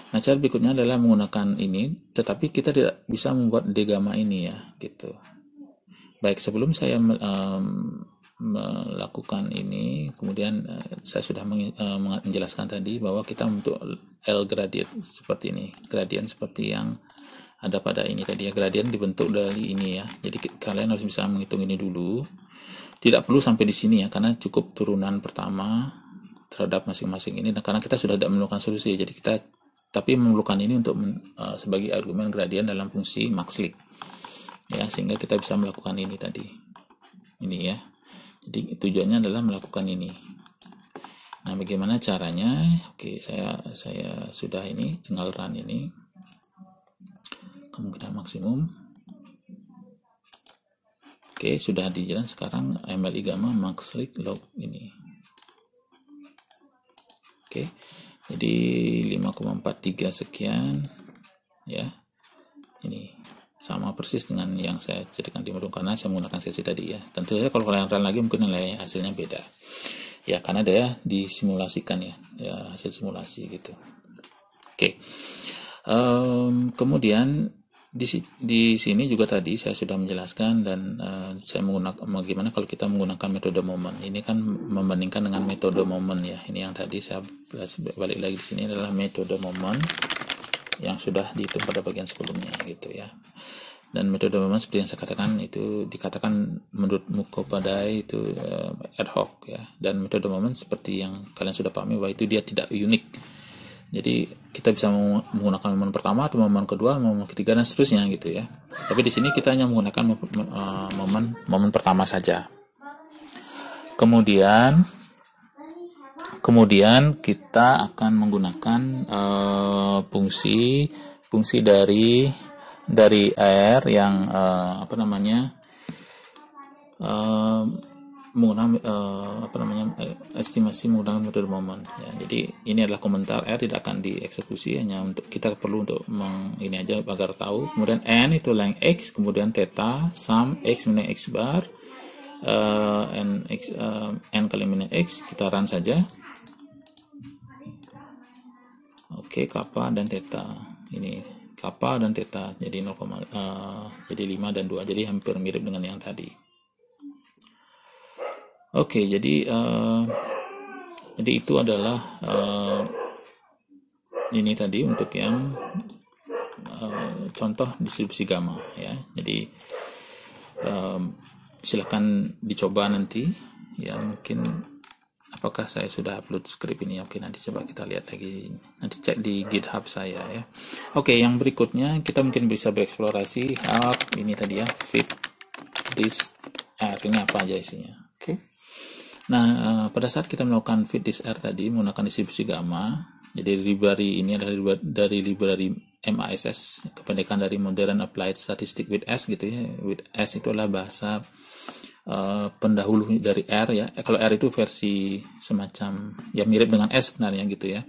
Nah, cara berikutnya adalah menggunakan ini, tetapi kita tidak bisa membuat D gamma ini ya, gitu. Baik, sebelum saya melakukan ini, kemudian saya sudah menjelaskan tadi bahwa kita untuk L gradient seperti ini, gradient seperti yang ada pada ini tadi ya, gradient dibentuk dari ini ya. Jadi kalian harus bisa menghitung ini dulu. Tidak perlu sampai di sini ya, karena cukup turunan pertama terhadap masing-masing ini. Nah, karena kita sudah tidak memerlukan solusi, jadi kita tapi memerlukan ini untuk sebagai argumen gradien dalam fungsi maxlink ya, sehingga kita bisa melakukan ini tadi ini ya. Jadi tujuannya adalah melakukan ini. Nah, bagaimana caranya? Oke, saya sudah ini tinggal run ini. Kemungkinan maksimum. Oke, sudah dijalan sekarang MLI gamma maxlink log ini. Oke. Jadi 5,43 sekian ya. Ini sama persis dengan yang saya ceritakan di modul karena saya menggunakan sesi tadi ya. Tentu saja kalau kalian run lagi mungkin nilai hasilnya beda. Ya, karena dia disimulasikan ya hasil simulasi gitu. Oke. Kemudian di sini juga tadi saya sudah menjelaskan dan saya menggunakan bagaimana kalau kita menggunakan metode momen. Ini kan membandingkan dengan metode momen ya. Ini yang tadi saya balik lagi di sini adalah metode momen yang sudah dihitung pada bagian sebelumnya gitu ya. Dan metode momen seperti yang saya katakan itu dikatakan menurut Mukhopadhyay itu ad hoc ya. Dan metode momen seperti yang kalian sudah pahami bahwa itu dia tidak unik. Jadi kita bisa menggunakan momen pertama atau momen kedua, momen ketiga dan seterusnya gitu ya. Tapi di sini kita hanya menggunakan momen pertama saja. Kemudian kita akan menggunakan fungsi dari R yang menggunakan estimasi menggunakan metode momen ya. Jadi ini adalah komentar R tidak akan dieksekusi, hanya untuk kita perlu untuk ini aja agar tahu. Kemudian N itu length X, kemudian theta sum X minus X bar N kali minus X. Kita run saja. Oke, kappa dan theta ini kappa dan theta jadi 0, jadi 5 dan 2, jadi hampir mirip dengan yang tadi. Oke, jadi itu adalah ini tadi untuk yang contoh distribusi gamma ya. Jadi silakan dicoba nanti ya, mungkin apakah saya sudah upload script ini. Oke, nanti coba kita lihat lagi, nanti cek di GitHub saya ya. Oke, yang berikutnya kita mungkin bisa bereksplorasi ini tadi ya, fit this R ini apa aja isinya. Oke. Nah, pada saat kita melakukan fit this R tadi menggunakan distribusi gamma, jadi library ini adalah dari library MASS, kependekan dari Modern Applied Statistics with S gitu ya. With S itu adalah bahasa pendahulu dari R ya. Kalau R itu versi semacam ya mirip dengan S sebenarnya gitu ya.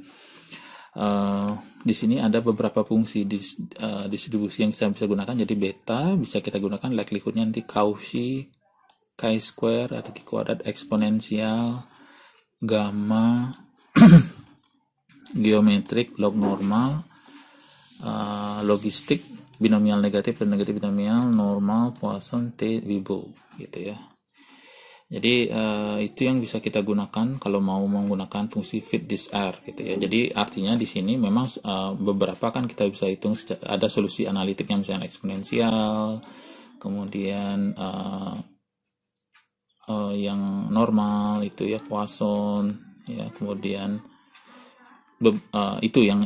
Di sini ada beberapa fungsi distribusi yang kita bisa gunakan. Jadi beta bisa kita gunakan likelihoodnya nanti Cauchy, chi-square atau chi-kuadrat, eksponensial, gamma, geometrik, log normal, logistik, binomial negatif dan negatif binomial, normal, Poisson, T, Weibull gitu ya. Jadi itu yang bisa kita gunakan kalau mau menggunakan fungsi fit this R gitu ya. Jadi artinya di sini memang beberapa kan kita bisa hitung ada solusi analitik yang misalnya eksponensial, kemudian yang normal itu ya Poisson ya, kemudian itu yang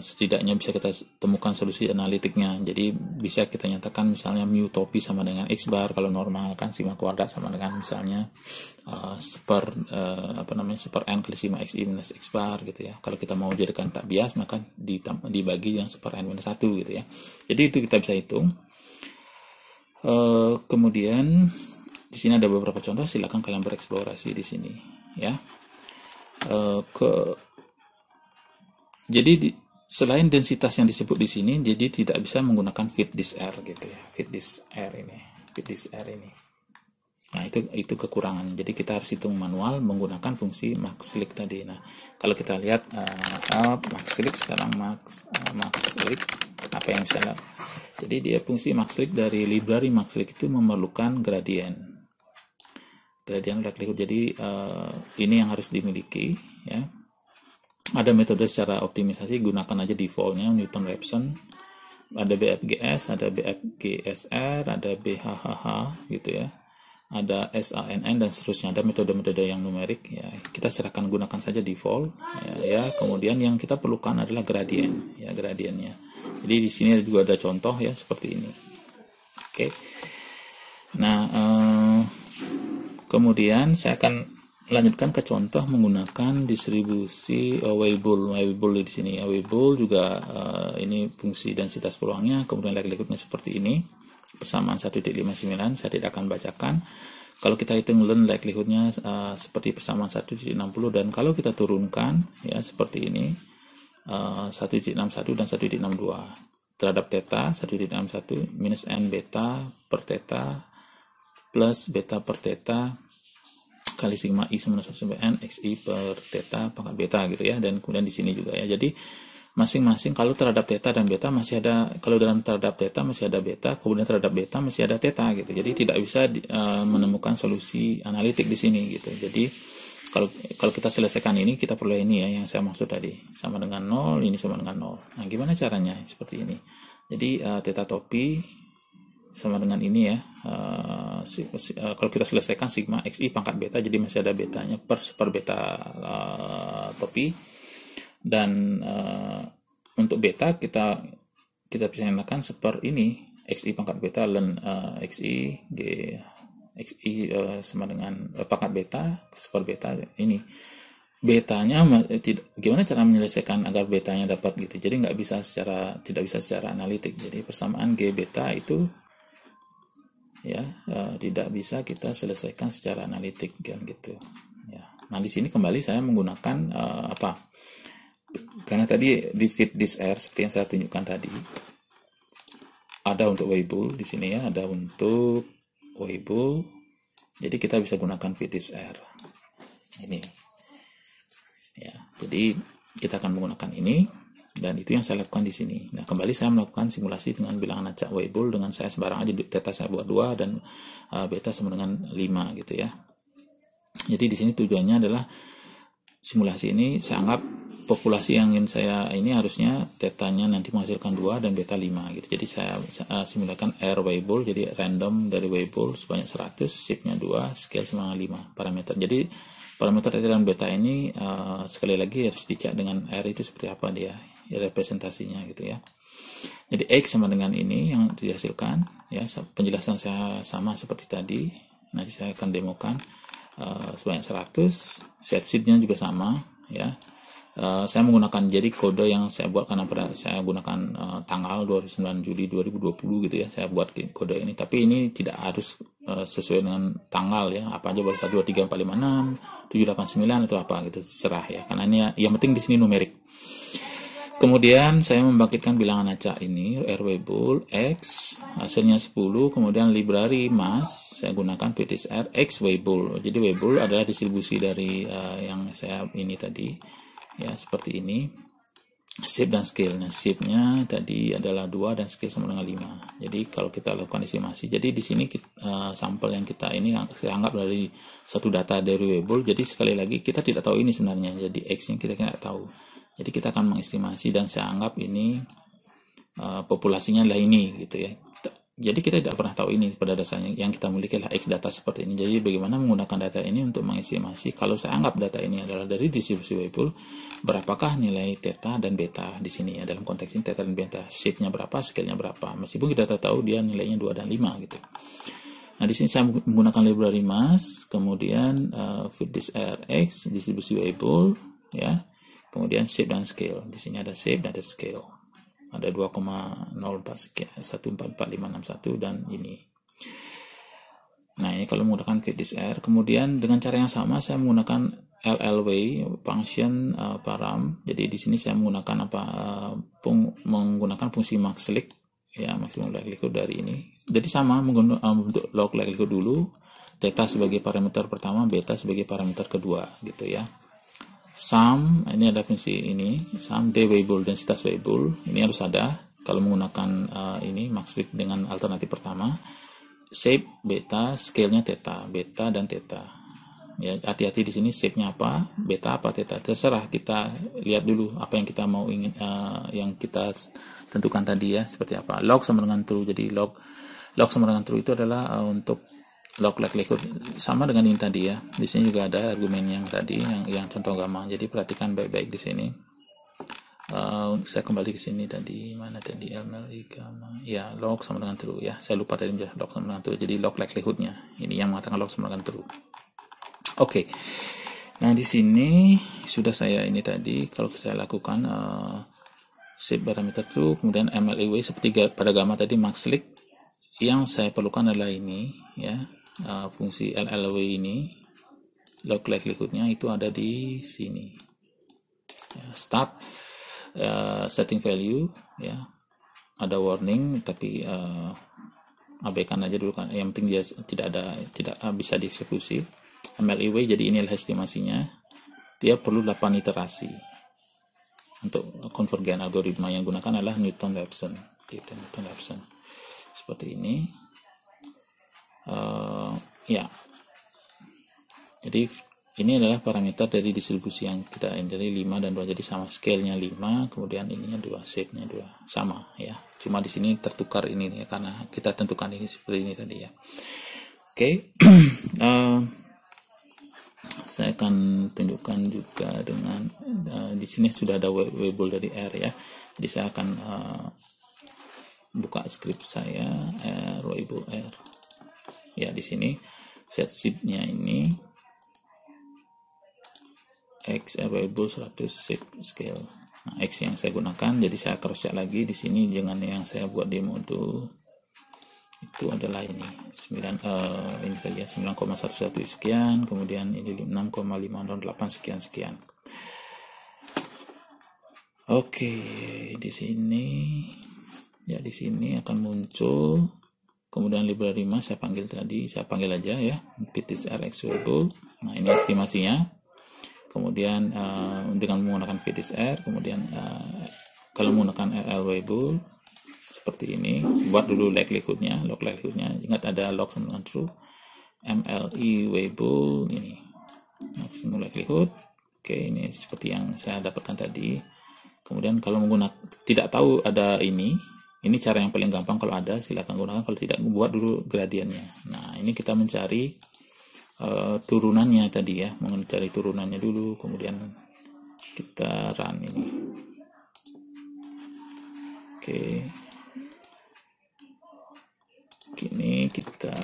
setidaknya bisa kita temukan solusi analitiknya. Jadi bisa kita nyatakan misalnya mu topi sama dengan X bar kalau normal kan, sigma kuadrat sama dengan misalnya seper N kali sigma XI minus X bar gitu ya. Kalau kita mau jadikan tak bias maka dibagi yang seper N minus 1 gitu ya. Jadi itu kita bisa hitung. Kemudian di sini ada beberapa contoh, silakan kalian bereksplorasi di sini ya. Jadi selain densitas yang disebut di sini, jadi tidak bisa menggunakan fit this R gitu ya. Fit this R ini. Nah, itu kekurangan. Jadi kita harus hitung manual menggunakan fungsi maxlink tadi. Nah, kalau kita lihat maxlink sekarang maxlink apa yang bisa lihat. Jadi dia fungsi maxlink dari library maxlink itu memerlukan gradient likelihood. Jadi ini yang harus dimiliki ya. Ada metode secara optimisasi, gunakan aja defaultnya Newton-Raphson. Ada BFGS, ada BFGSR, ada BHHH gitu ya. Ada SANN dan seterusnya. Ada metode-metode yang numerik ya. Kita silakan gunakan saja default ya. Kemudian yang kita perlukan adalah gradient ya, gradiennya. Jadi di sini juga ada contoh ya seperti ini. Oke. Nah, kemudian saya akan lanjutkan ke contoh menggunakan distribusi Weibull. Weibull di sini. Weibull juga ini fungsi densitas peluangnya, kemudian likelihoodnya seperti ini. Persamaan 1,59, saya tidak akan bacakan. Kalau kita hitung learn likelihoodnya seperti persamaan 1,60, dan kalau kita turunkan ya seperti ini 1,61 dan 1,62 terhadap theta 1,61 minus n beta per theta plus beta per theta kali sigma i sama 1 sampai n xi per theta pangkat beta gitu ya. Dan kemudian di sini juga ya, jadi masing-masing kalau terhadap theta dan beta masih ada, kalau dalam terhadap theta masih ada beta, kemudian terhadap beta masih ada theta gitu. Jadi tidak bisa menemukan solusi analitik di sini gitu. Jadi kalau kita selesaikan ini, kita perlu ini ya yang saya maksud tadi, sama dengan 0, ini sama dengan 0. Nah, gimana caranya? Seperti ini. Jadi theta topi sama dengan ini ya. Kalau kita selesaikan sigma xi pangkat beta, jadi masih ada betanya per beta topi. Dan untuk beta kita bisa nyatakan seperti ini, xi pangkat beta ln xi sama dengan pangkat beta super beta ini. Betanya gimana cara menyelesaikan agar betanya dapat gitu. Jadi tidak bisa secara analitik. Jadi persamaan g beta itu ya tidak bisa kita selesaikan secara analitik kan gitu ya. Nah, di sini kembali saya menggunakan karena tadi di fit this R seperti yang saya tunjukkan tadi, ada untuk Weibull di sini ya, ada untuk Weibull. Jadi kita bisa gunakan fit this R ini ya. Jadi kita akan menggunakan ini, dan itu yang saya lakukan di sini. Nah, kembali saya melakukan simulasi dengan bilangan acak Weibull dengan saya sembarang aja, theta saya buat 2 dan beta sama dengan 5 gitu ya. Jadi di sini tujuannya adalah simulasi ini saya anggap populasi yang ingin saya ini harusnya tetanya nanti menghasilkan 2 dan beta 5 gitu. Jadi saya simulasikan R Weibull, jadi random dari Weibull sebanyak 100, shape-nya 2, scale sama 5 parameter. Jadi parameter theta dan beta ini sekali lagi harus dicek dengan R itu seperti apa dia ya, representasinya gitu ya. Jadi X sama dengan ini yang dihasilkan ya, penjelasan saya sama seperti tadi. Nanti saya akan demokan sebanyak 100, set sheet-nya juga sama ya. Saya menggunakan jadi kode yang saya buat karena saya gunakan tanggal 29 Juli 2020 gitu ya, saya buat kode ini, tapi ini tidak harus sesuai dengan tanggal ya, apa aja boleh 1 2 3 4 5 6 7 8 9 atau apa gitu, terserah ya, karena ini yang penting di sini numerik. Kemudian saya membangkitkan bilangan acak ini R Weibull X hasilnya 10, kemudian library mass saya gunakan VTSR X Weibull. Jadi Weibull adalah distribusi dari yang saya ini tadi ya, seperti ini shape dan scale. Nah, shape-nya tadi adalah 2 dan scale sama dengan 5. Jadi kalau kita lakukan estimasi, jadi di sini sampel yang kita ini saya anggap dari satu data dari Weibull. Jadi sekali lagi kita tidak tahu ini sebenarnya, jadi X-nya kita tidak tahu. Jadi kita akan mengestimasi dan saya anggap ini populasinya adalah ini gitu ya. Jadi kita tidak pernah tahu ini pada dasarnya, yang kita miliki adalah X data seperti ini. Jadi bagaimana menggunakan data ini untuk mengestimasi, kalau saya anggap data ini adalah dari distribusi Weibull, berapakah nilai theta dan beta di sini ya, dalam konteks ini theta dan beta, shape-nya berapa, scale-nya berapa, meskipun kita tahu dia nilainya 2 dan 5 gitu. Nah, di sini saya menggunakan library mass, kemudian fit this RX distribusi Weibull ya. Kemudian shape dan scale. Di sini ada shape dan ada scale. Ada 2,04 sekian, 144561 dan ini. Nah, ini kalau menggunakan fit this R. Kemudian dengan cara yang sama saya menggunakan LLW function param. Jadi di sini saya menggunakan menggunakan fungsi maxlik ya, maximum likelihood dari ini. Jadi sama untuk log likelihood dulu, theta sebagai parameter pertama, beta sebagai parameter kedua gitu ya. Sum, ini ada fungsi ini, sum D Weibull, densitas Weibull, ini harus ada kalau menggunakan ini maxlik dengan alternatif pertama. Shape beta, scale-nya theta, beta dan theta. Ya, hati-hati di sini shape-nya apa, beta apa theta, terserah, kita lihat dulu apa yang kita mau yang kita tentukan tadi ya, seperti apa. Log sama dengan true, jadi log sama dengan true itu adalah untuk log likelihood, sama dengan ini tadi ya. Di sini juga ada argumen yang tadi, yang contoh gamma. Jadi perhatikan baik-baik di sini. Saya kembali ke sini tadi, mana tadi LMLI gamma? Ya, log sama dengan true ya. Saya lupa tadi log sama dengan true. Jadi log likelihoodnya ini yang mengatakan log sama dengan true. Oke. Nah, di sini sudah saya ini tadi kalau saya lakukan shape parameter true, kemudian MLEW seperti pada gamma tadi maxLick. Yang saya perlukan adalah ini ya, fungsi LLW ini, log likelihood-nya itu ada di sini. Ya, start setting value ya. Ada warning tapi abaikan aja dulu kan. Yang penting dia tidak bisa dieksekusi. MLEW jadi inilah estimasinya. Dia perlu 8 iterasi. Untuk konvergen algoritma yang gunakan adalah Newton-Raphson gitu, Newton-Raphson seperti ini. Ya, jadi ini adalah parameter dari distribusi yang kita jadi 5 dan 2, jadi sama scale-nya 5, kemudian ininya 2, shape-nya 2 sama ya. Cuma di sini tertukar ini ya karena kita tentukan ini seperti ini tadi ya. Oke. Saya akan tunjukkan juga dengan di sini sudah ada Weibull dari R ya. Jadi saya akan buka script saya Weibull R. Ya, di sini set sheet-nya ini X Weibull 100 shape scale. Nah, X yang saya gunakan, jadi saya cross check lagi di sini dengan yang saya buat di modul itu adalah ini 9 ini tadi ya 9,11 sekian, kemudian ini 6,508 sekian. Oke, di sini ya, di sini akan muncul, kemudian library mas saya panggil aja ya, VTSR X Weibull. Nah, ini estimasinya. Kemudian dengan menggunakan VTSR, kemudian kalau menggunakan RL Weibull seperti ini, buat dulu log likelihood-nya. Ingat ada log sama true. MLE Weibull ini maximum likelihood. Oke, ini seperti yang saya dapatkan tadi. Kemudian kalau menggunakan tidak tahu ada ini cara yang paling gampang, kalau ada silakan gunakan, kalau tidak buat dulu gradiennya. Nah, ini kita mencari turunannya tadi ya, mencari turunannya dulu, kemudian kita run ini. Oke. Ini kita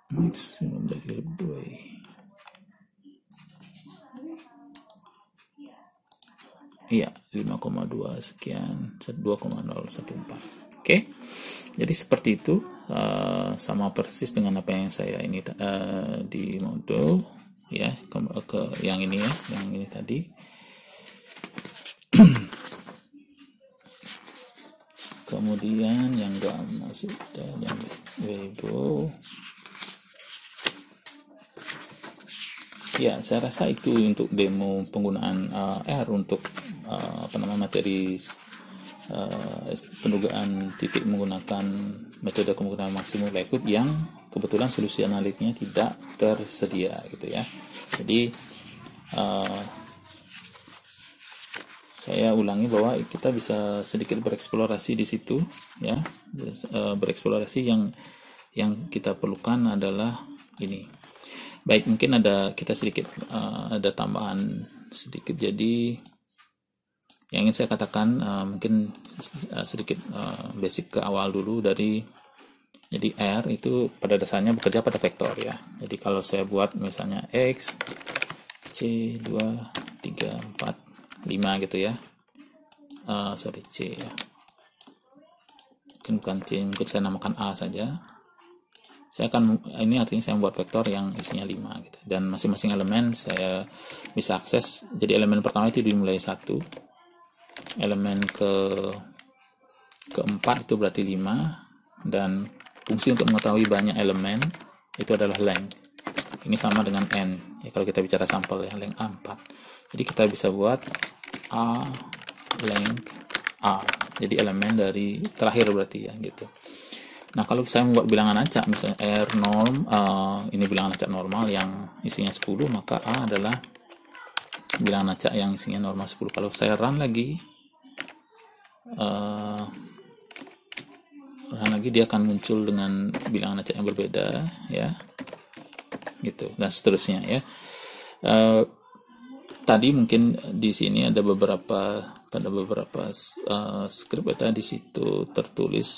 maximum likelihood 2. Iya, 5,2 sekian, 2,014. Oke. Jadi seperti itu, sama persis dengan apa yang saya ini di modul ya, ke yang ini ya, yang ini tadi. Kemudian yang gamma sudah, yang Weibull ya, saya rasa itu untuk demo penggunaan R untuk materi pendugaan titik menggunakan metode kemungkinan maksimum likelihood yang kebetulan solusi analitiknya tidak tersedia gitu ya. Jadi saya ulangi bahwa kita bisa sedikit bereksplorasi di situ ya. Bereksplorasi yang kita perlukan adalah ini. Baik, mungkin kita sedikit ada tambahan sedikit. Jadi yang ingin saya katakan mungkin sedikit basic ke awal dulu dari, jadi R itu pada dasarnya bekerja pada vektor ya. Jadi kalau saya buat misalnya X, C, 2, 3, 4, 5 gitu ya. C ya. Mungkin bukan C, mungkin saya namakan A saja. Ini artinya saya membuat vektor yang isinya 5 gitu. Dan masing-masing elemen saya bisa akses. Jadi elemen pertama itu dimulai 1. Elemen keempat itu berarti 5. Dan fungsi untuk mengetahui banyak elemen itu adalah length. Ini sama dengan n ya, kalau kita bicara sampel ya, length A4. Jadi kita bisa buat A length A, jadi elemen dari terakhir berarti ya gitu. Nah, kalau saya membuat bilangan acak misalnya R norm, ini bilangan acak normal yang isinya 10, maka A adalah bilangan acak yang isinya normal 10. Kalau saya run lagi dia akan muncul dengan bilangan acak yang berbeda ya gitu, dan seterusnya ya. Tadi mungkin di sini ada beberapa script di situ tertulis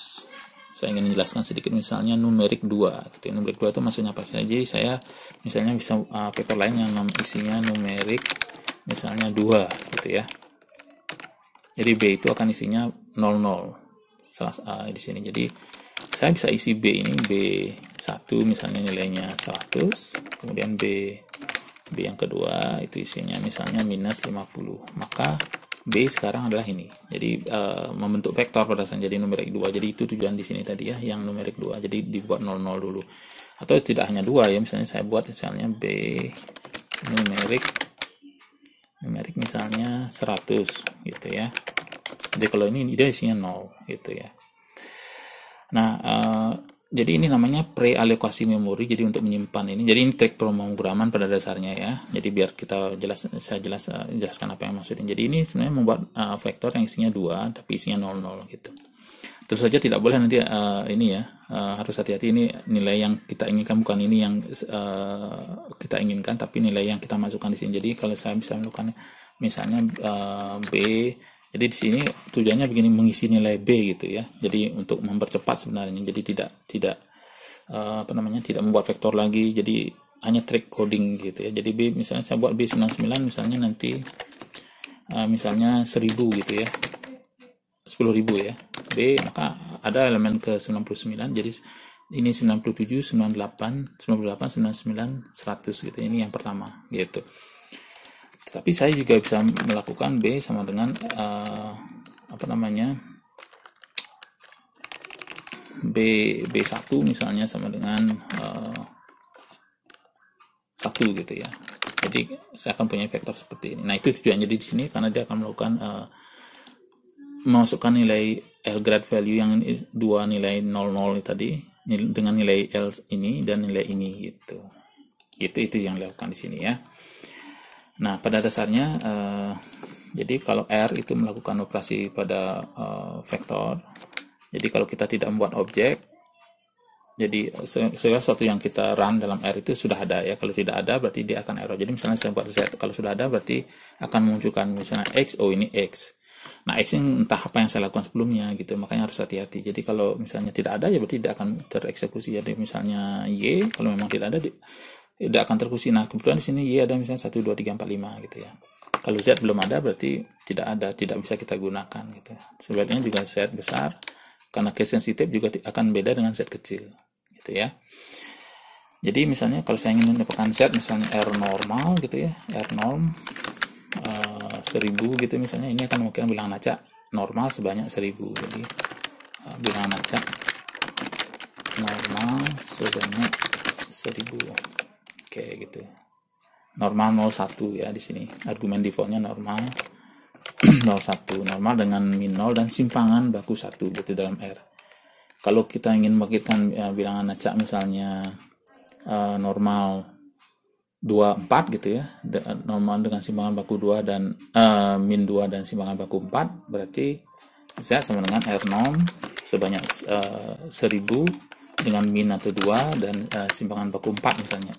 saya ingin menjelaskan sedikit, misalnya numerik 2 gitu. Numerik 2 itu maksudnya apa? Jadi saya misalnya bisa vektor lain yang isinya numerik misalnya 2 gitu ya. Jadi B itu akan isinya 00 di sini. Jadi saya bisa isi B ini, B1 misalnya nilainya 100, kemudian B yang kedua itu isinya misalnya minus 50. Maka B sekarang adalah ini. Jadi membentuk vektor pada saat jadi numerik 2. Jadi itu tujuan di sini tadi ya, yang numerik 2. Jadi dibuat 00 dulu. Atau tidak hanya 2 ya, misalnya saya buat misalnya B numerik misalnya 100 gitu ya. Jadi kalau ini dia isinya 0 gitu ya. Nah, jadi ini namanya prealokasi memori. Jadi untuk menyimpan ini, jadi ini trik pemrograman pada dasarnya ya. Jadi biar kita saya jelaskan apa yang maksudnya. Jadi ini sebenarnya membuat vektor yang isinya 2 tapi isinya 00 gitu. Tentu saja tidak boleh nanti ini ya, harus hati-hati, ini nilai yang kita inginkan, bukan ini yang kita inginkan, tapi nilai yang kita masukkan di sini. Jadi kalau saya bisa melakukan misalnya B, jadi di sini tujuannya begini, mengisi nilai B gitu ya. Jadi untuk mempercepat sebenarnya. Jadi tidak tidak membuat vektor lagi. Jadi hanya trik coding gitu ya. Jadi B misalnya saya buat B99 misalnya nanti misalnya 1000 gitu ya. 10.000 ya. B maka ada elemen ke 99. Jadi ini 97, 98, 99, 100 gitu. Ini yang pertama gitu. Tapi saya juga bisa melakukan B sama dengan B1 misalnya sama dengan 1 gitu ya. Jadi saya akan punya vektor seperti ini. Nah, itu tujuannya di sini karena dia akan melakukan memasukkan nilai L-grad value yang 2 nilai 00 tadi dengan nilai L ini dan nilai ini gitu. Itu yang dilakukan di sini ya. Nah, pada dasarnya jadi kalau R itu melakukan operasi pada vektor. Jadi kalau kita tidak membuat objek, jadi segala sesuatu yang kita run dalam R itu sudah ada ya. Kalau tidak ada berarti dia akan error. Jadi misalnya saya buat Z, kalau sudah ada berarti akan memunculkan misalnya X, oh ini X. Nah, X ini entah apa yang saya lakukan sebelumnya gitu, makanya harus hati-hati. Jadi kalau misalnya tidak ada ya berarti tidak akan tereksekusi. Jadi misalnya Y, kalau memang tidak ada tidak akan tereksekusi. Nah, kebetulan di sini Y ada misalnya 1, 2, 3, 4, 5 gitu ya. Kalau Z belum ada berarti tidak ada, tidak bisa kita gunakan gitu. Sebaliknya juga Z besar, karena case sensitif juga akan beda dengan Z kecil gitu ya. Jadi misalnya kalau saya ingin mendapatkan Z misalnya R normal gitu ya, R norm 1000 gitu misalnya, ini akan mungkin bilangan acak normal sebanyak 1000. Jadi bilangan acak normal sebanyak 1000. Oke gitu. Normal 01 ya di sini. Argumen defaultnya normal 01, normal dengan min 0 dan simpangan baku 1 gitu dalam R. Kalau kita ingin membangkitkan bilangan acak misalnya normal 24 gitu ya, normal dengan simpangan baku 2 dan min 2 dan simpangan baku 4, berarti Z sama dengan R norm sebanyak 1000 dengan min atau 2 dan simpangan baku 4 misalnya.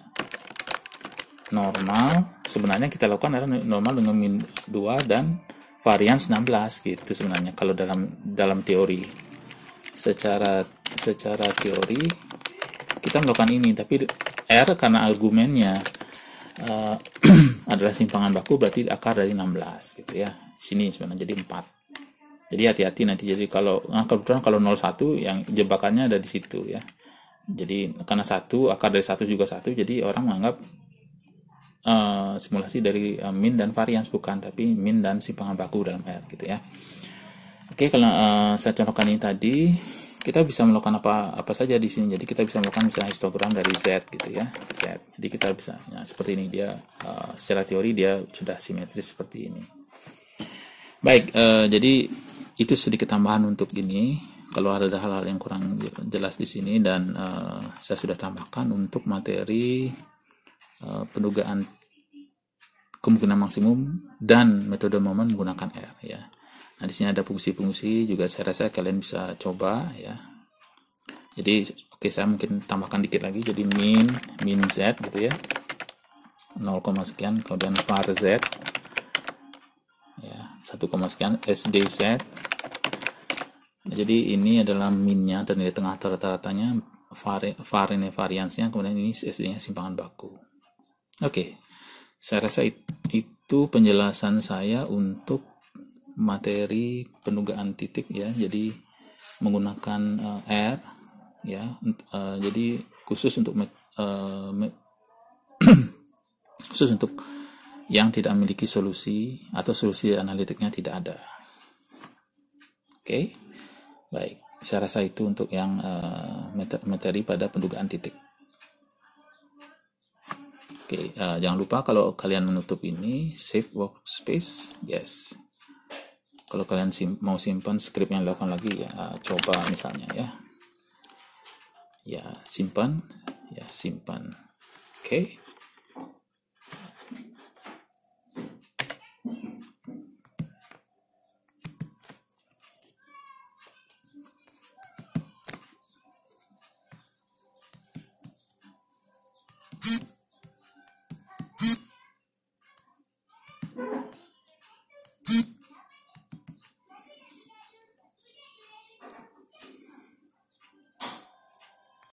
Normal sebenarnya kita lakukan adalah normal dengan min 2 dan varian 16 gitu sebenarnya kalau dalam teori. Secara teori kita melakukan ini, tapi R karena argumennya adalah simpangan baku berarti akar dari 16 gitu ya. Sini sebenarnya jadi 4. Jadi hati-hati nanti. Jadi kebetulan kalau 01 yang jebakannya ada di situ ya. Jadi karena 1 akar dari 1 juga 1, jadi orang menganggap simulasi dari min dan varians, bukan, tapi min dan simpangan baku dalam R gitu ya. Oke, kalau saya contohkan ini tadi, kita bisa melakukan apa saja di sini. Jadi kita bisa melakukan misalnya histogram dari Z gitu ya, Z. Jadi kita bisa seperti ini, dia secara teori dia sudah simetris seperti ini. Baik, jadi itu sedikit tambahan untuk ini. Kalau ada hal-hal yang kurang jelas di sini, dan saya sudah tambahkan untuk materi pendugaan kemungkinan maksimum dan metode momen menggunakan R ya. Nah, di sini ada fungsi-fungsi juga, saya rasa kalian bisa coba ya. Jadi oke, saya mungkin tambahkan dikit lagi. Jadi min Z gitu ya, 0, sekian, kemudian var Z ya, 1, sekian, SD Z, Jadi ini adalah minnya dan nilai tengah atau rata-ratanya, variance-nya, kemudian ini SD-nya simpangan baku. Oke, saya rasa itu penjelasan saya untuk materi penugaan titik ya. Jadi menggunakan R ya. Jadi khusus untuk khusus untuk yang tidak memiliki solusi atau solusi analitiknya tidak ada. Oke, baik. Saya rasa itu untuk yang materi pada pendugaan titik. Oke, jangan lupa kalau kalian menutup ini, save workspace, yes. Kalau kalian mau simpan script yang dilakukan lagi ya, coba misalnya ya, simpan, Oke.